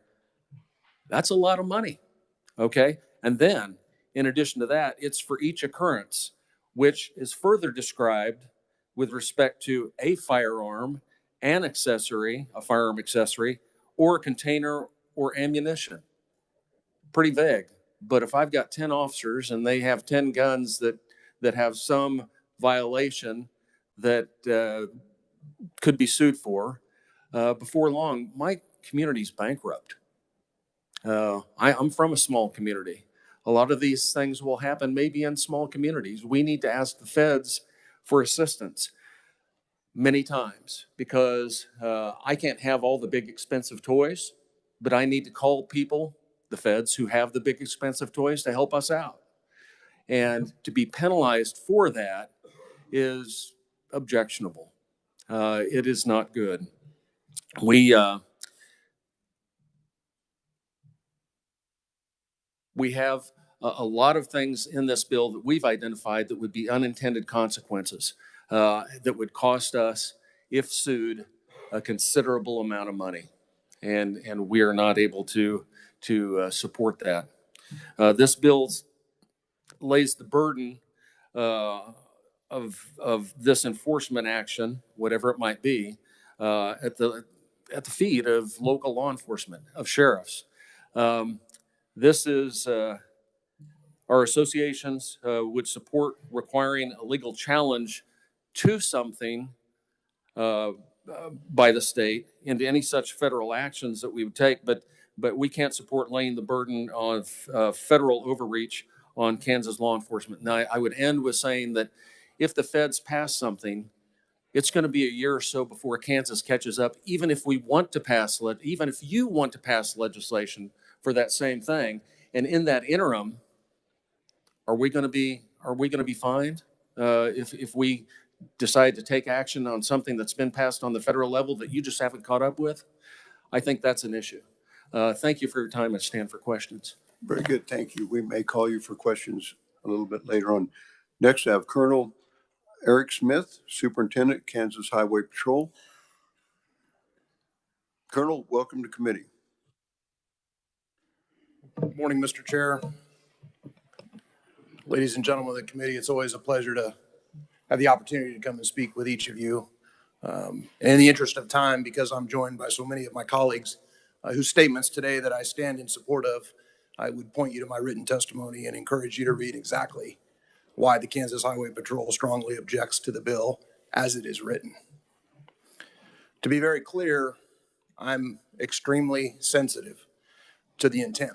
that's a lot of money, okay? And then, in addition to that, it's for each occurrence, which is further described with respect to a firearm, an accessory, a firearm accessory, or a container or ammunition. Pretty vague. But if I've got 10 officers and they have 10 guns that have some violation that could be sued for, before long, my community's bankrupt. I'm from a small community. A lot of these things will happen maybe in small communities. We need to ask the feds for assistance many times because I can't have all the big expensive toys, but I need to call people, the feds, who have the big expensive toys to help us out. And to be penalized for that is objectionable. It is not good. We have a lot of things in this bill that we've identified that would be unintended consequences that would cost us, if sued, a considerable amount of money. And we are not able to support that. This bill lays the burden of this enforcement action, whatever it might be, at the feet of local law enforcement, of sheriffs. This is, our associations would support requiring a legal challenge to something by the state into any such federal actions that we would take, but we can't support laying the burden of federal overreach on Kansas law enforcement. Now, I would end with saying that if the feds pass something, it's going to be a year or so before Kansas catches up, even if we want to pass, even if you want to pass legislation for that same thing. And in that interim, are we going to be fined if we decide to take action on something that's been passed on the federal level that you just haven't caught up with? I think that's an issue. Thank you for your time. I stand for questions. Very good, thank you. We may call you for questions a little bit later on. Next, I have Colonel Eric Smith, Superintendent, Kansas Highway Patrol. Colonel, welcome to committee. Good morning, Mr. Chair. Ladies and gentlemen of the committee, it's always a pleasure to have the opportunity to come and speak with each of you. And in the interest of time, because I'm joined by so many of my colleagues whose statements today that I stand in support of, I would point you to my written testimony and encourage you to read exactly why the Kansas Highway Patrol strongly objects to the bill as it is written. To be very clear, I'm extremely sensitive to the intent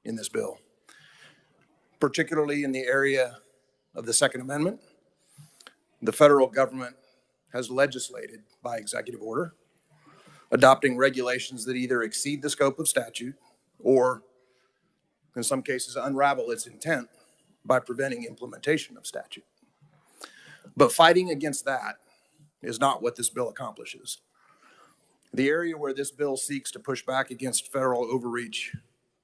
in this bill, particularly in the area of the Second Amendment. The federal government has legislated by executive order, adopting regulations that either exceed the scope of statute or, in some cases, unravel its intent by preventing implementation of statute. But fighting against that is not what this bill accomplishes. The area where this bill seeks to push back against federal overreach,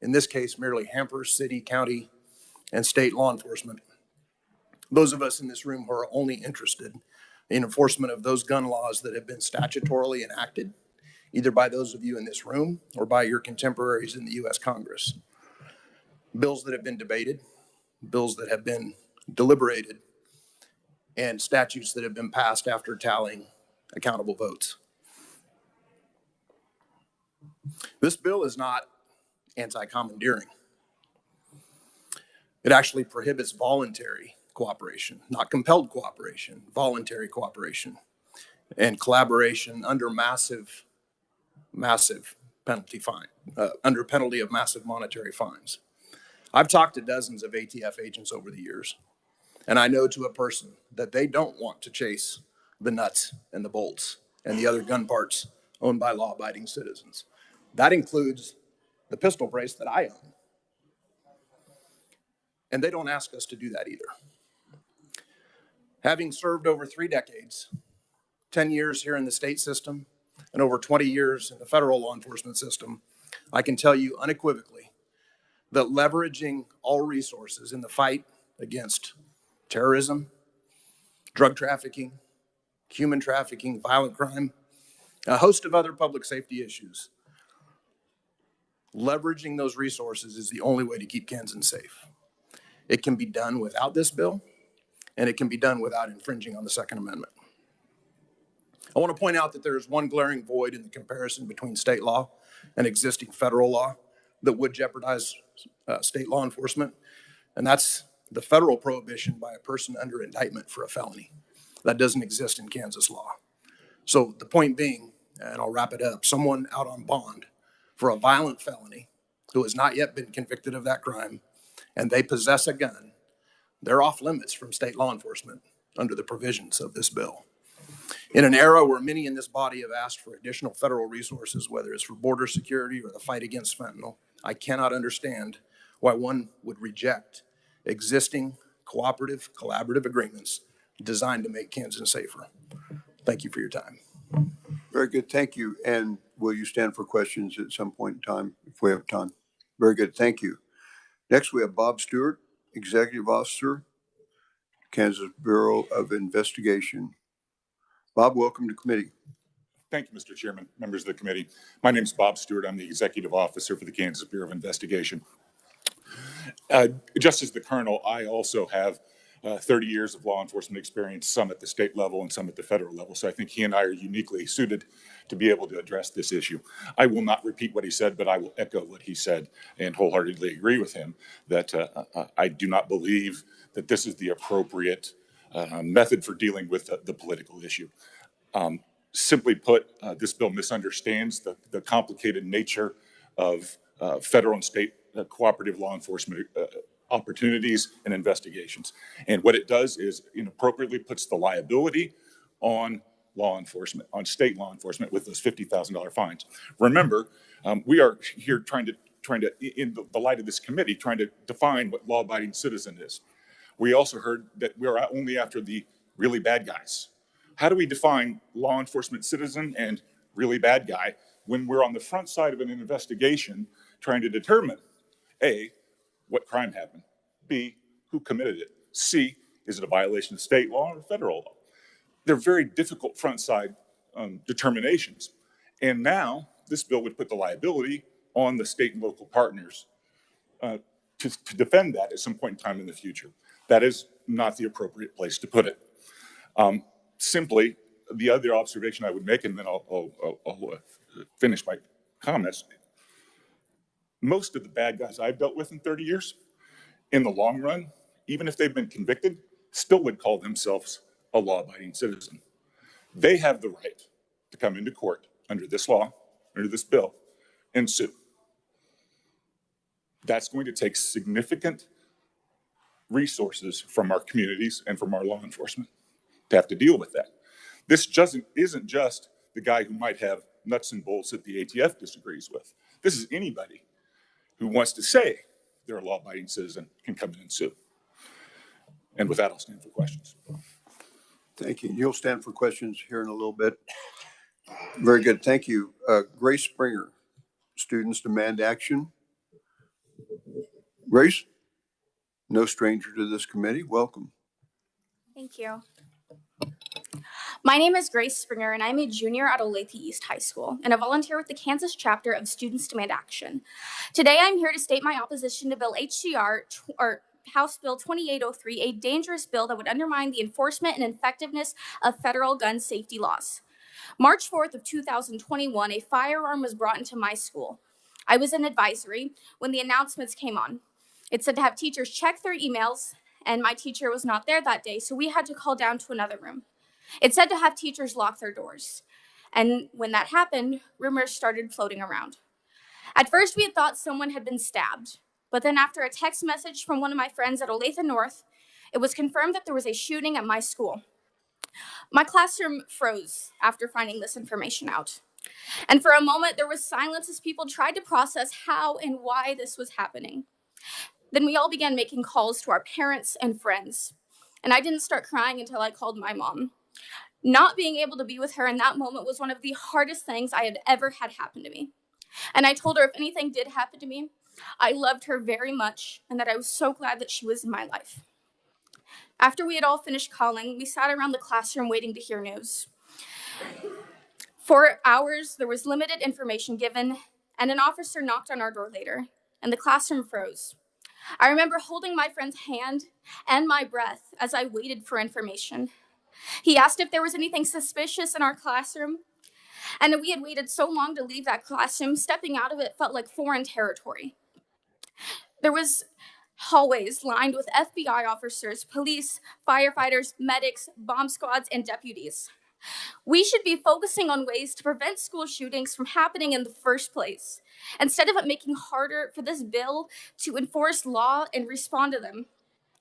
in this case, merely hampers city, county, and state law enforcement. Those of us in this room who are only interested in enforcement of those gun laws that have been statutorily enacted, either by those of you in this room or by your contemporaries in the U.S. Congress. Bills that have been debated, bills that have been deliberated, and statutes that have been passed after tallying accountable votes. This bill is not anti-commandeering. It actually prohibits voluntary cooperation, not compelled cooperation, voluntary cooperation, and collaboration under massive penalty fine, under penalty of massive monetary fines. I've talked to dozens of ATF agents over the years, and I know to a person that they don't want to chase the nuts and the bolts and the other gun parts owned by law-abiding citizens. That includes the pistol brace that I own. And they don't ask us to do that either. Having served over 3 decades, 10 years here in the state system, and over 20 years in the federal law enforcement system, I can tell you unequivocally that leveraging all resources in the fight against terrorism, drug trafficking, human trafficking, violent crime, a host of other public safety issues. Leveraging those resources is the only way to keep Kansans safe. It can be done without this bill, and it can be done without infringing on the Second Amendment. I want to point out that there is one glaring void in the comparison between state law and existing federal law that would jeopardize state law enforcement, and that's the federal prohibition by a person under indictment for a felony. That doesn't exist in Kansas law. So the point being, and I'll wrap it up, someone out on bond for a violent felony who has not yet been convicted of that crime, and they possess a gun, they're off limits from state law enforcement under the provisions of this bill. In an era where many in this body have asked for additional federal resources, whether it's for border security or the fight against fentanyl, I cannot understand why one would reject existing cooperative, collaborative agreements designed to make Kansas safer. Thank you for your time. Very good. Thank you. And will you stand for questions at some point in time if we have time? Very good. Thank you. Next, we have Bob Stewart, Executive Officer, Kansas Bureau of Investigation. Bob, welcome to committee. Thank you, Mr. Chairman, members of the committee. My name is Bob Stewart. I'm the Executive Officer for the Kansas Bureau of Investigation. Just as the Colonel, I also have 30 years of law enforcement experience, some at the state level and some at the federal level. So I think he and I are uniquely suited to be able to address this issue. I will not repeat what he said, but I will echo what he said and wholeheartedly agree with him that I do not believe that this is the appropriate method for dealing with the political issue. Simply put, this bill misunderstands the complicated nature of federal and state cooperative law enforcement opportunities and investigations. And what it does is inappropriately puts the liability on law enforcement, on state law enforcement with those $50,000 fines. Remember, we are here trying to, in the light of this committee, trying to define what law-abiding citizen is. We also heard that we are only after the really bad guys. How do we define law enforcement citizen and really bad guy when we're on the front side of an investigation trying to determine, A, what crime happened, B, who committed it, C, is it a violation of state law or federal law? They're very difficult front side determinations. And now this bill would put the liability on the state and local partners to defend that at some point in time in the future. That is not the appropriate place to put it. Simply, the other observation I would make, and then I'll finish my comments. Most of the bad guys I've dealt with in 30 years, in the long run, even if they've been convicted, still would call themselves a law-abiding citizen. They have the right to come into court under this law, under this bill, and sue. That's going to take significant resources from our communities and from our law enforcement to have to deal with that. This isn't just the guy who might have nuts and bolts that the ATF disagrees with. This is anybody who wants to say they're a law-abiding citizen can come in and sue. And with that, I'll stand for questions. Thank you. You'll stand for questions here in a little bit. Very good. Thank you. Grace Springer, Students Demand Action. Grace, no stranger to this committee. Welcome. Thank you. My name is Grace Springer, and I'm a junior at Olathe East High School, and a volunteer with the Kansas chapter of Students Demand Action. Today, I'm here to state my opposition to Bill House Bill 2803, a dangerous bill that would undermine the enforcement and effectiveness of federal gun safety laws. March 4th of 2021, a firearm was brought into my school. I was in advisory when the announcements came on. It said to have teachers check their emails, and my teacher was not there that day, so we had to call down to another room. It said to have teachers lock their doors. And when that happened, rumors started floating around. At first, we had thought someone had been stabbed. But then after a text message from one of my friends at Olathe North, it was confirmed that there was a shooting at my school. My classroom froze after finding this information out. And for a moment, there was silence as people tried to process how and why this was happening. Then we all began making calls to our parents and friends. And I didn't start crying until I called my mom. Not being able to be with her in that moment was one of the hardest things I had ever had happen to me. And I told her if anything did happen to me, I loved her very much and that I was so glad that she was in my life. After we had all finished calling, we sat around the classroom waiting to hear news. For hours, there was limited information given, and an officer knocked on our door later, and the classroom froze. I remember holding my friend's hand and my breath as I waited for information. He asked if there was anything suspicious in our classroom, and we had waited so long to leave that classroom, stepping out of it felt like foreign territory. There was hallways lined with FBI officers, police, firefighters, medics, bomb squads, and deputies. We should be focusing on ways to prevent school shootings from happening in the first place, instead of it making harder for this bill to enforce law and respond to them.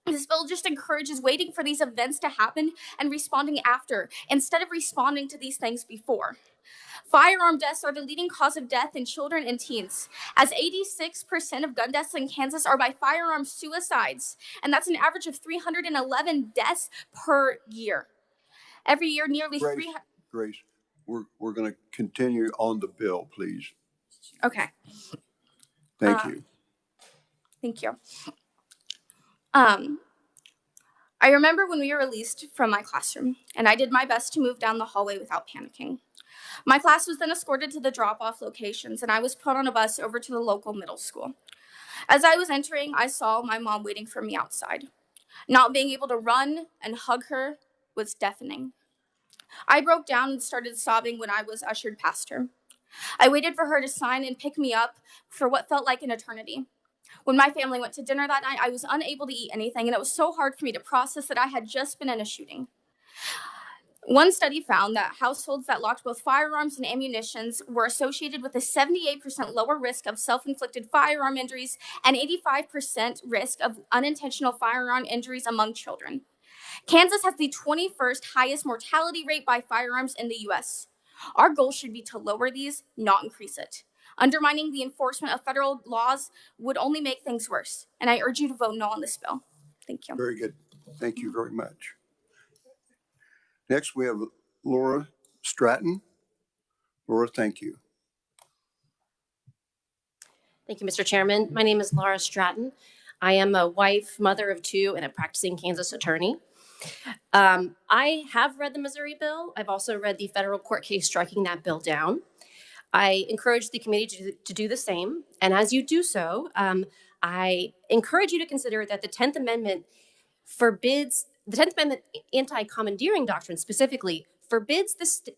This bill just encourages waiting for these events to happen and responding after, instead of responding to these things before. Firearm deaths are the leading cause of death in children and teens, as 86% of gun deaths in Kansas are by firearm suicides, and that's an average of 311 deaths per year. Every year, nearly Grace, we're going to continue on the bill, please. Okay. Thank you. Thank you. I remember when we were released from my classroom, and I did my best to move down the hallway without panicking. My class was then escorted to the drop-off locations, and I was put on a bus over to the local middle school. As I was entering, I saw my mom waiting for me outside. Not being able to run and hug her was deafening. I broke down and started sobbing when I was ushered past her. I waited for her to sign and pick me up for what felt like an eternity. When my family went to dinner that night, I was unable to eat anything, and it was so hard for me to process that I had just been in a shooting. One study found that households that locked both firearms and ammunitions were associated with a 78% lower risk of self-inflicted firearm injuries and 85% risk of unintentional firearm injuries among children. Kansas has the 21st highest mortality rate by firearms in the U.S. Our goal should be to lower these, not increase it. Undermining the enforcement of federal laws would only make things worse, and I urge you to vote no on this bill. Thank you. Very good. Thank you very much. Next, we have Laura Stratton. Laura, thank you. Thank you, Mr. Chairman. My name is Laura Stratton. I am a wife, mother of two, and a practicing Kansas attorney. I have read the Missouri bill. I've also read the federal court case striking that bill down. I encourage the committee to do the same. And as you do so, I encourage you to consider that the 10th Amendment forbids, the 10th Amendment anti-commandeering doctrine specifically forbids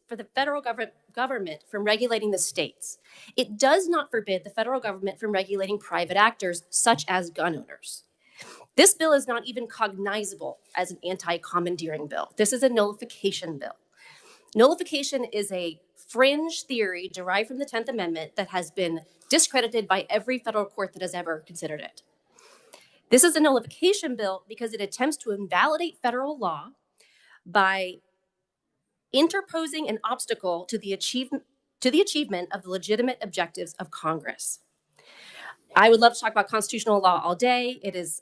for the federal government from regulating the states. It does not forbid the federal government from regulating private actors such as gun owners. This bill is not even cognizable as an anti-commandeering bill. This is a nullification bill. Nullification is a fringe theory derived from the 10th Amendment that has been discredited by every federal court that has ever considered it. This is a nullification bill because it attempts to invalidate federal law by interposing an obstacle to the achievement of the legitimate objectives of Congress. I would love to talk about constitutional law all day. It is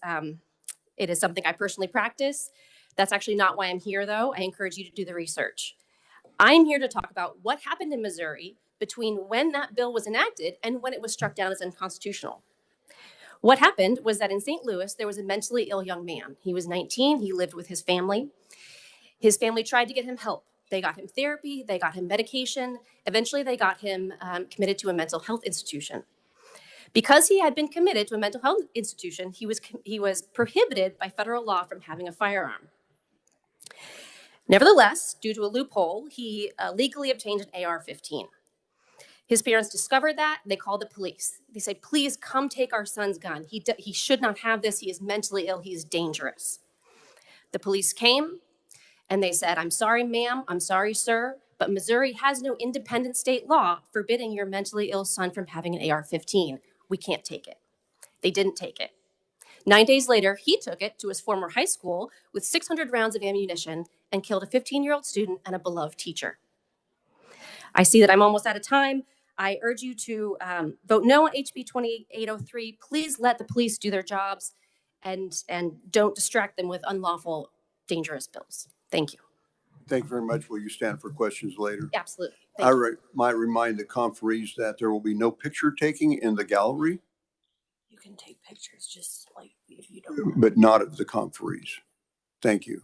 something I personally practice. That's actually not why I'm here, though. I encourage you to do the research. I'm here to talk about what happened in Missouri between when that bill was enacted and when it was struck down as unconstitutional. What happened was that in St. Louis, there was a mentally ill young man. He was 19. He lived with his family. His family tried to get him help. They got him therapy. They got him medication. Eventually, they got him committed to a mental health institution. Because he had been committed to a mental health institution, he was prohibited by federal law from having a firearm. Nevertheless, due to a loophole, he legally obtained an AR-15. His parents discovered that. They called the police. They said, please come take our son's gun. He should not have this. He is mentally ill. He is dangerous. The police came and they said, I'm sorry, ma'am. I'm sorry, sir. But Missouri has no independent state law forbidding your mentally ill son from having an AR-15. We can't take it. They didn't take it. 9 days later, he took it to his former high school with 600 rounds of ammunition and killed a 15-year-old student and a beloved teacher. I see that I'm almost out of time. I urge you to vote no on HB 2803. Please let the police do their jobs and don't distract them with unlawful, dangerous bills. Thank you. Thank you very much. Will you stand for questions later? Absolutely. Might remind the conferees that there will be no picture taking in the gallery. You can take pictures just like if you don't. But not at the conferees. Thank you.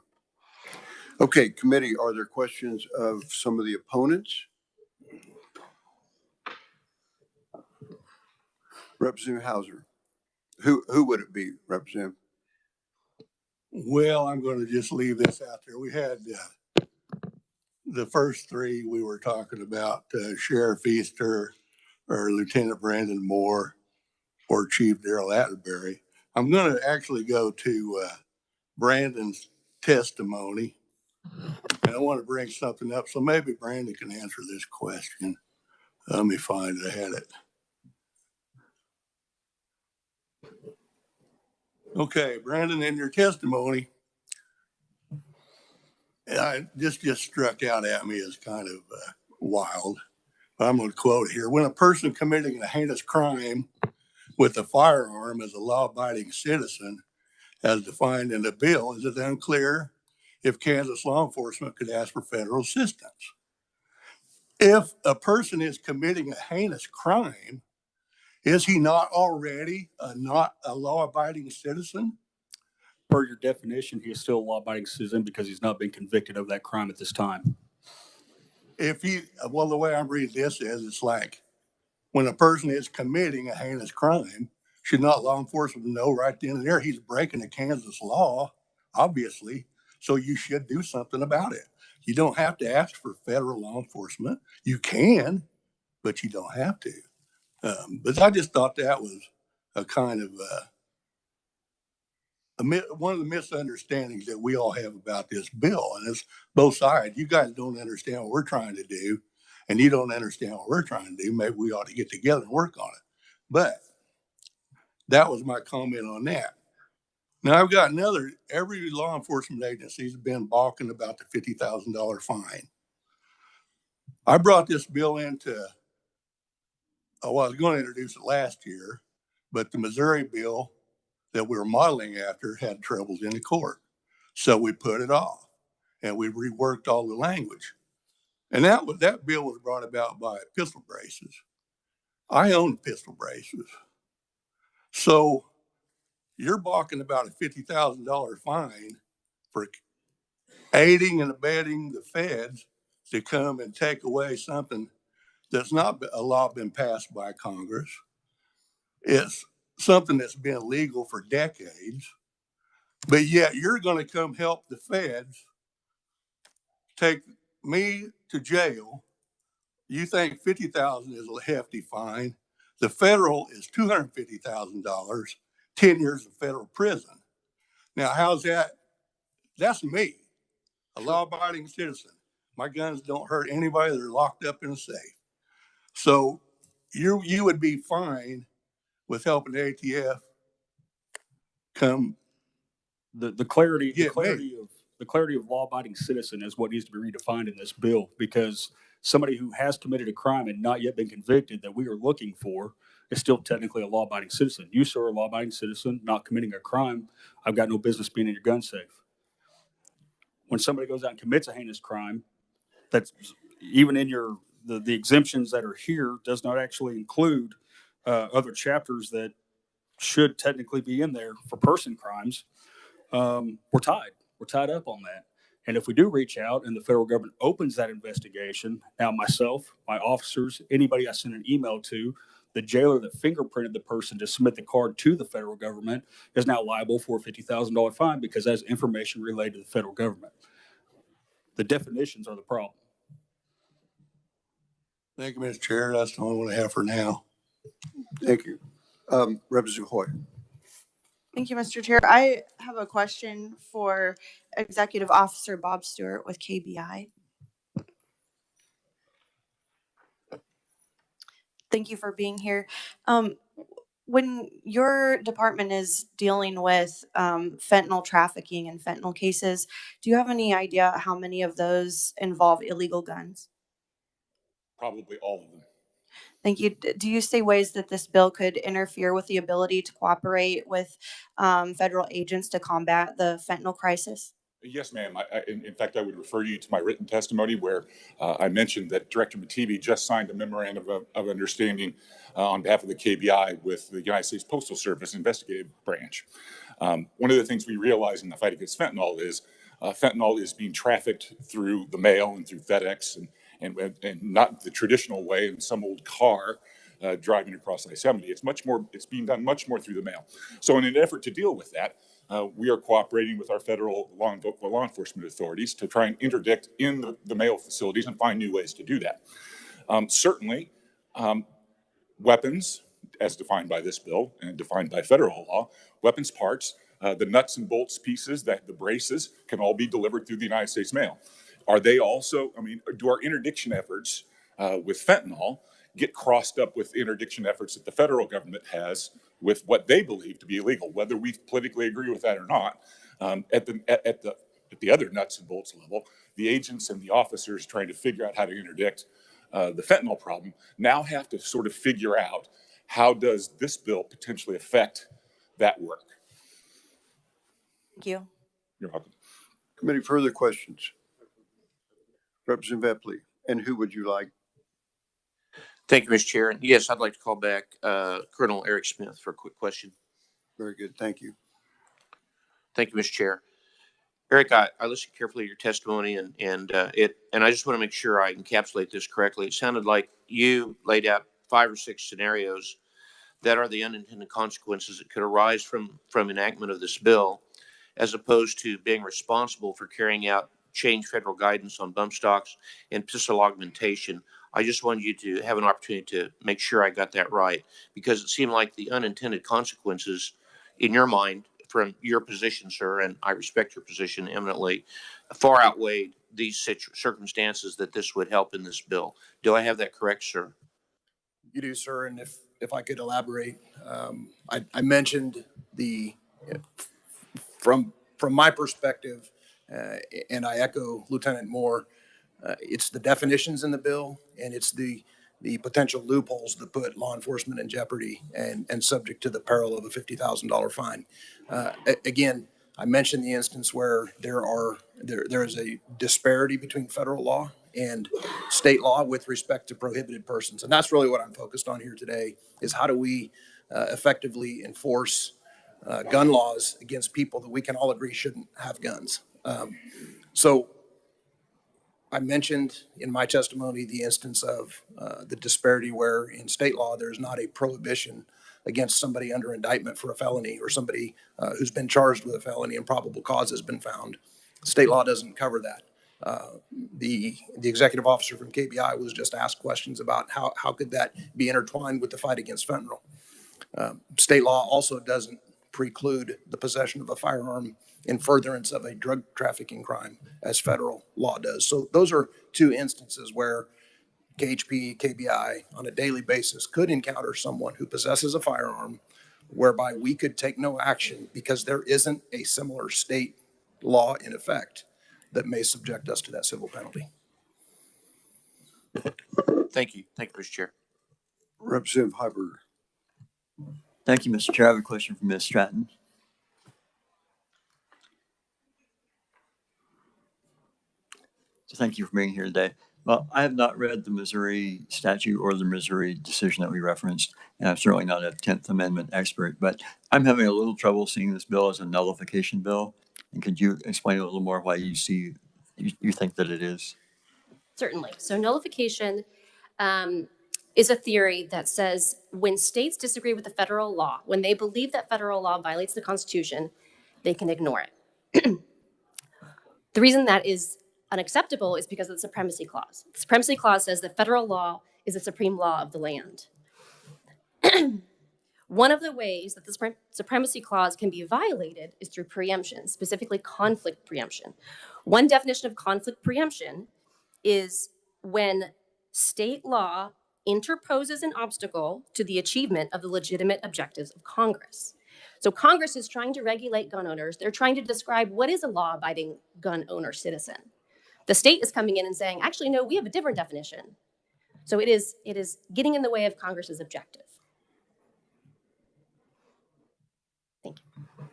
Okay, committee, are there questions of some of the opponents? Representative Hauser. Who would it be, Representative? Well, I'm going to just leave this out there. We had the first three we were talking about, Sheriff Easter or Lieutenant Brandon Moore or Chief Daryl Atterbury. I'm going to actually go to Brandon's testimony. And I want to bring something up. So maybe Brandon can answer this question. Let me find it. I had it. Okay, Brandon, in your testimony, this just struck out at me as kind of wild. I'm going to quote here. When a person committing a heinous crime with a firearm is a law-abiding citizen, as defined in the bill, is it unclear if Kansas law enforcement could ask for federal assistance? If a person is committing a heinous crime, is he not already not a law-abiding citizen? Per your definition, he is still a law-abiding citizen because he's not been convicted of that crime at this time. Well, the way I'm reading this is, it's like when a person is committing a heinous crime, should not law enforcement know right then and there he's breaking a Kansas law, obviously, so you should do something about it. You don't have to ask for federal law enforcement. You can, but you don't have to. But I just thought that was a kind of one of the misunderstandings that we all have about this bill. And it's both sides. You guys don't understand what we're trying to do, and you don't understand what we're trying to do. Maybe we ought to get together and work on it. But that was my comment on that. Now, I've got every law enforcement agency has been balking about the $50,000 fine. I brought this bill into, I was going to introduce it last year, but the Missouri bill that we were modeling after had troubles in the court. So we put it off and we reworked all the language. And that bill was brought about by pistol braces. I own pistol braces. So you're balking about a $50,000 fine for aiding and abetting the feds to come and take away something that's not a law been passed by Congress. It's something that's been legal for decades, but yet you're going to come help the feds take me to jail. You think $50,000 is a hefty fine. The federal is $250,000, 10 years of federal prison. Now, how's that? That's me, a law-abiding citizen. My guns don't hurt anybody. They're locked up in a safe. So you would be fine with helping the ATF come. The clarity of law-abiding citizen is what needs to be redefined in this bill, because somebody who has committed a crime and not yet been convicted that we are looking for is still technically a law-abiding citizen. You, sir, are a law-abiding citizen, not committing a crime. I've got no business being in your gun safe. When somebody goes out and commits a heinous crime, that's even in the exemptions that are here does not actually include other chapters that should technically be in there for person crimes. We're tied up on that. And if we do reach out and the federal government opens that investigation, now myself, my officers, anybody I send an email to, the jailer that fingerprinted the person to submit the card to the federal government is now liable for a $50,000 fine because that's information related to the federal government. The definitions are the problem. Thank you, Mr. Chair. That's the only one I have for now. Thank you. Representative Hoy. Thank you, Mr. Chair. I have a question for Executive Officer Bob Stewart with KBI. Thank you for being here. When your department is dealing with fentanyl trafficking and fentanyl cases, do you have any idea how many of those involve illegal guns? Probably all of them. Thank you. Do you see ways that this bill could interfere with the ability to cooperate with federal agents to combat the fentanyl crisis? Yes, ma'am. In fact, I would refer you to my written testimony where I mentioned that Director Matibi just signed a memorandum of understanding on behalf of the KBI with the United States Postal Service Investigative Branch. One of the things we realize in the fight against fentanyl is being trafficked through the mail and through FedEx and not the traditional way in some old car driving across I-70. It's being done much more through the mail. So in an effort to deal with that, we are cooperating with our federal law enforcement authorities to try and interdict in the mail facilities and find new ways to do that. Certainly, weapons, as defined by this bill and defined by federal law, weapons parts, the nuts and bolts pieces, the braces, can all be delivered through the United States mail. Are they also, do our interdiction efforts with fentanyl get crossed up with interdiction efforts that the federal government has with what they believe to be illegal, whether we politically agree with that or not? At the other nuts and bolts level, the agents and the officers trying to figure out how to interdict the fentanyl problem now have to sort of figure out, how does this bill potentially affect that work? Thank you. You're welcome. Committee, further questions? Representative Epley, and who would you like? Thank you, Mr. Chair. And yes, I'd like to call back Colonel Eric Smith for a quick question. Very good. Thank you. Thank you, Mr. Chair. Eric, I listened carefully to your testimony, and I just want to make sure I encapsulate this correctly. It sounded like you laid out 5 or 6 scenarios that are the unintended consequences that could arise from enactment of this bill, as opposed to being responsible for carrying out changed federal guidance on bump stocks and pistol augmentation. I just wanted you to have an opportunity to make sure I got that right, because it seemed like the unintended consequences in your mind from your position, sir, and I respect your position eminently, far outweighed these circumstances that this would help in this bill. Do I have that correct, sir? You do, sir. And if I could elaborate, I mentioned from my perspective, and I echo Lieutenant Moore, it's the definitions in the bill, and it's the potential loopholes that put law enforcement in jeopardy and subject to the peril of a $50,000 fine. Again, I mentioned the instance where there is a disparity between federal law and state law with respect to prohibited persons. And that's really what I'm focused on here today, is how do we effectively enforce gun laws against people that we can all agree shouldn't have guns. So I mentioned in my testimony the instance of the disparity where in state law there's not a prohibition against somebody under indictment for a felony, or somebody who's been charged with a felony and probable cause has been found. State law doesn't cover that. The executive officer from KBI was just asked questions about how could that be intertwined with the fight against fentanyl. State law also doesn't preclude the possession of a firearm in furtherance of a drug trafficking crime, as federal law does. So those are 2 instances where KHP, KBI on a daily basis could encounter someone who possesses a firearm, whereby we could take no action because there isn't a similar state law in effect that may subject us to that civil penalty. Thank you. Thank you, Mr. Chair. Representative Hubbard. Thank you, Mr. Chair. I have a question for Ms. Stratton. So thank you for being here today. Well, I have not read the Missouri statute or the Missouri decision that we referenced, and I'm certainly not a 10th Amendment expert, but I'm having a little trouble seeing this bill as a nullification bill. And could you explain a little more why you think that it is? Certainly. So nullification is a theory that says when states disagree with the federal law, when they believe that federal law violates the Constitution, they can ignore it. The reason that is unacceptable is because of the Supremacy Clause. The Supremacy Clause says that federal law is the supreme law of the land. One of the ways that the Supremacy Clause can be violated is through preemption, specifically conflict preemption. One definition of conflict preemption is when state law interposes an obstacle to the achievement of the legitimate objectives of Congress. So Congress is trying to regulate gun owners. They're trying to describe what is a law-abiding gun owner citizen. The state is coming in and saying, actually, no, we have a different definition. So it is getting in the way of Congress's objective. Thank you.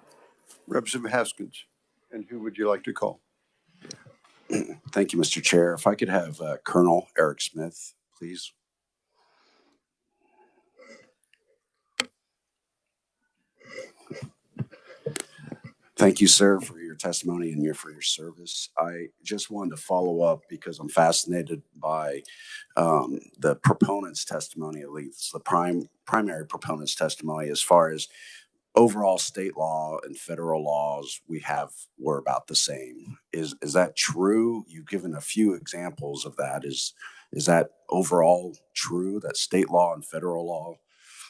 Representative Haskins, and who would you like to call? Thank you, Mr. Chair. If I could have Colonel Eric Smith, please. Thank you, sir, for your testimony and for your service. I just wanted to follow up because I'm fascinated by the proponent's testimony, at least the primary proponent's testimony, as far as overall state law and federal laws were about the same. Is that true? You've given a few examples of that. Is that overall true that state law and federal law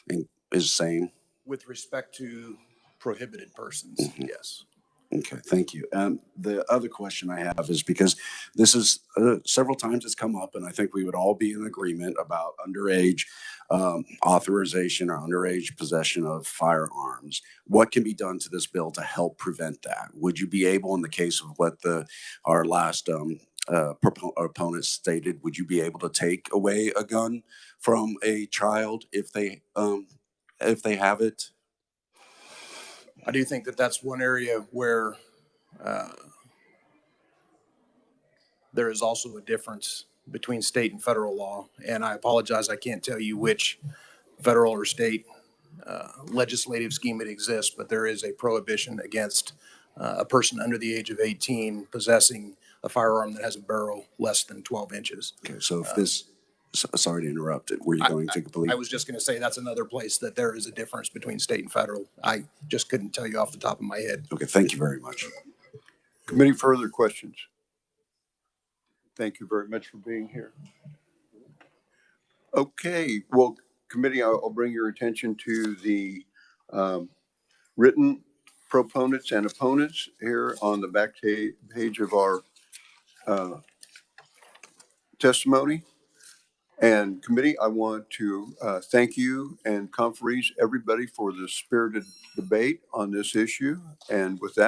is the same? With respect to prohibited persons, yes. Okay, thank you. The other question I have is because this is several times it's come up, and I think we would all be in agreement about underage authorization or underage possession of firearms. What can be done to this bill to help prevent that? Would you be able, in the case of what our last opponent stated, would you be able to take away a gun from a child if they have it? I do think that that's one area where there is also a difference between state and federal law. And I apologize, I can't tell you which federal or state legislative scheme it exists, but there is a prohibition against a person under the age of 18 possessing a firearm that has a barrel less than 12 inches. Okay, so if sorry to interrupt. Were you going to complete? I was just going to say that's another place that there is a difference between state and federal. I just couldn't tell you off the top of my head. Okay, thank you very much. Committee, further questions? Thank you very much for being here. Okay, well, committee, I'll bring your attention to the written proponents and opponents here on the back page of our testimony. And committee, I want to thank you and conferees, everybody, for the spirited debate on this issue. And with that,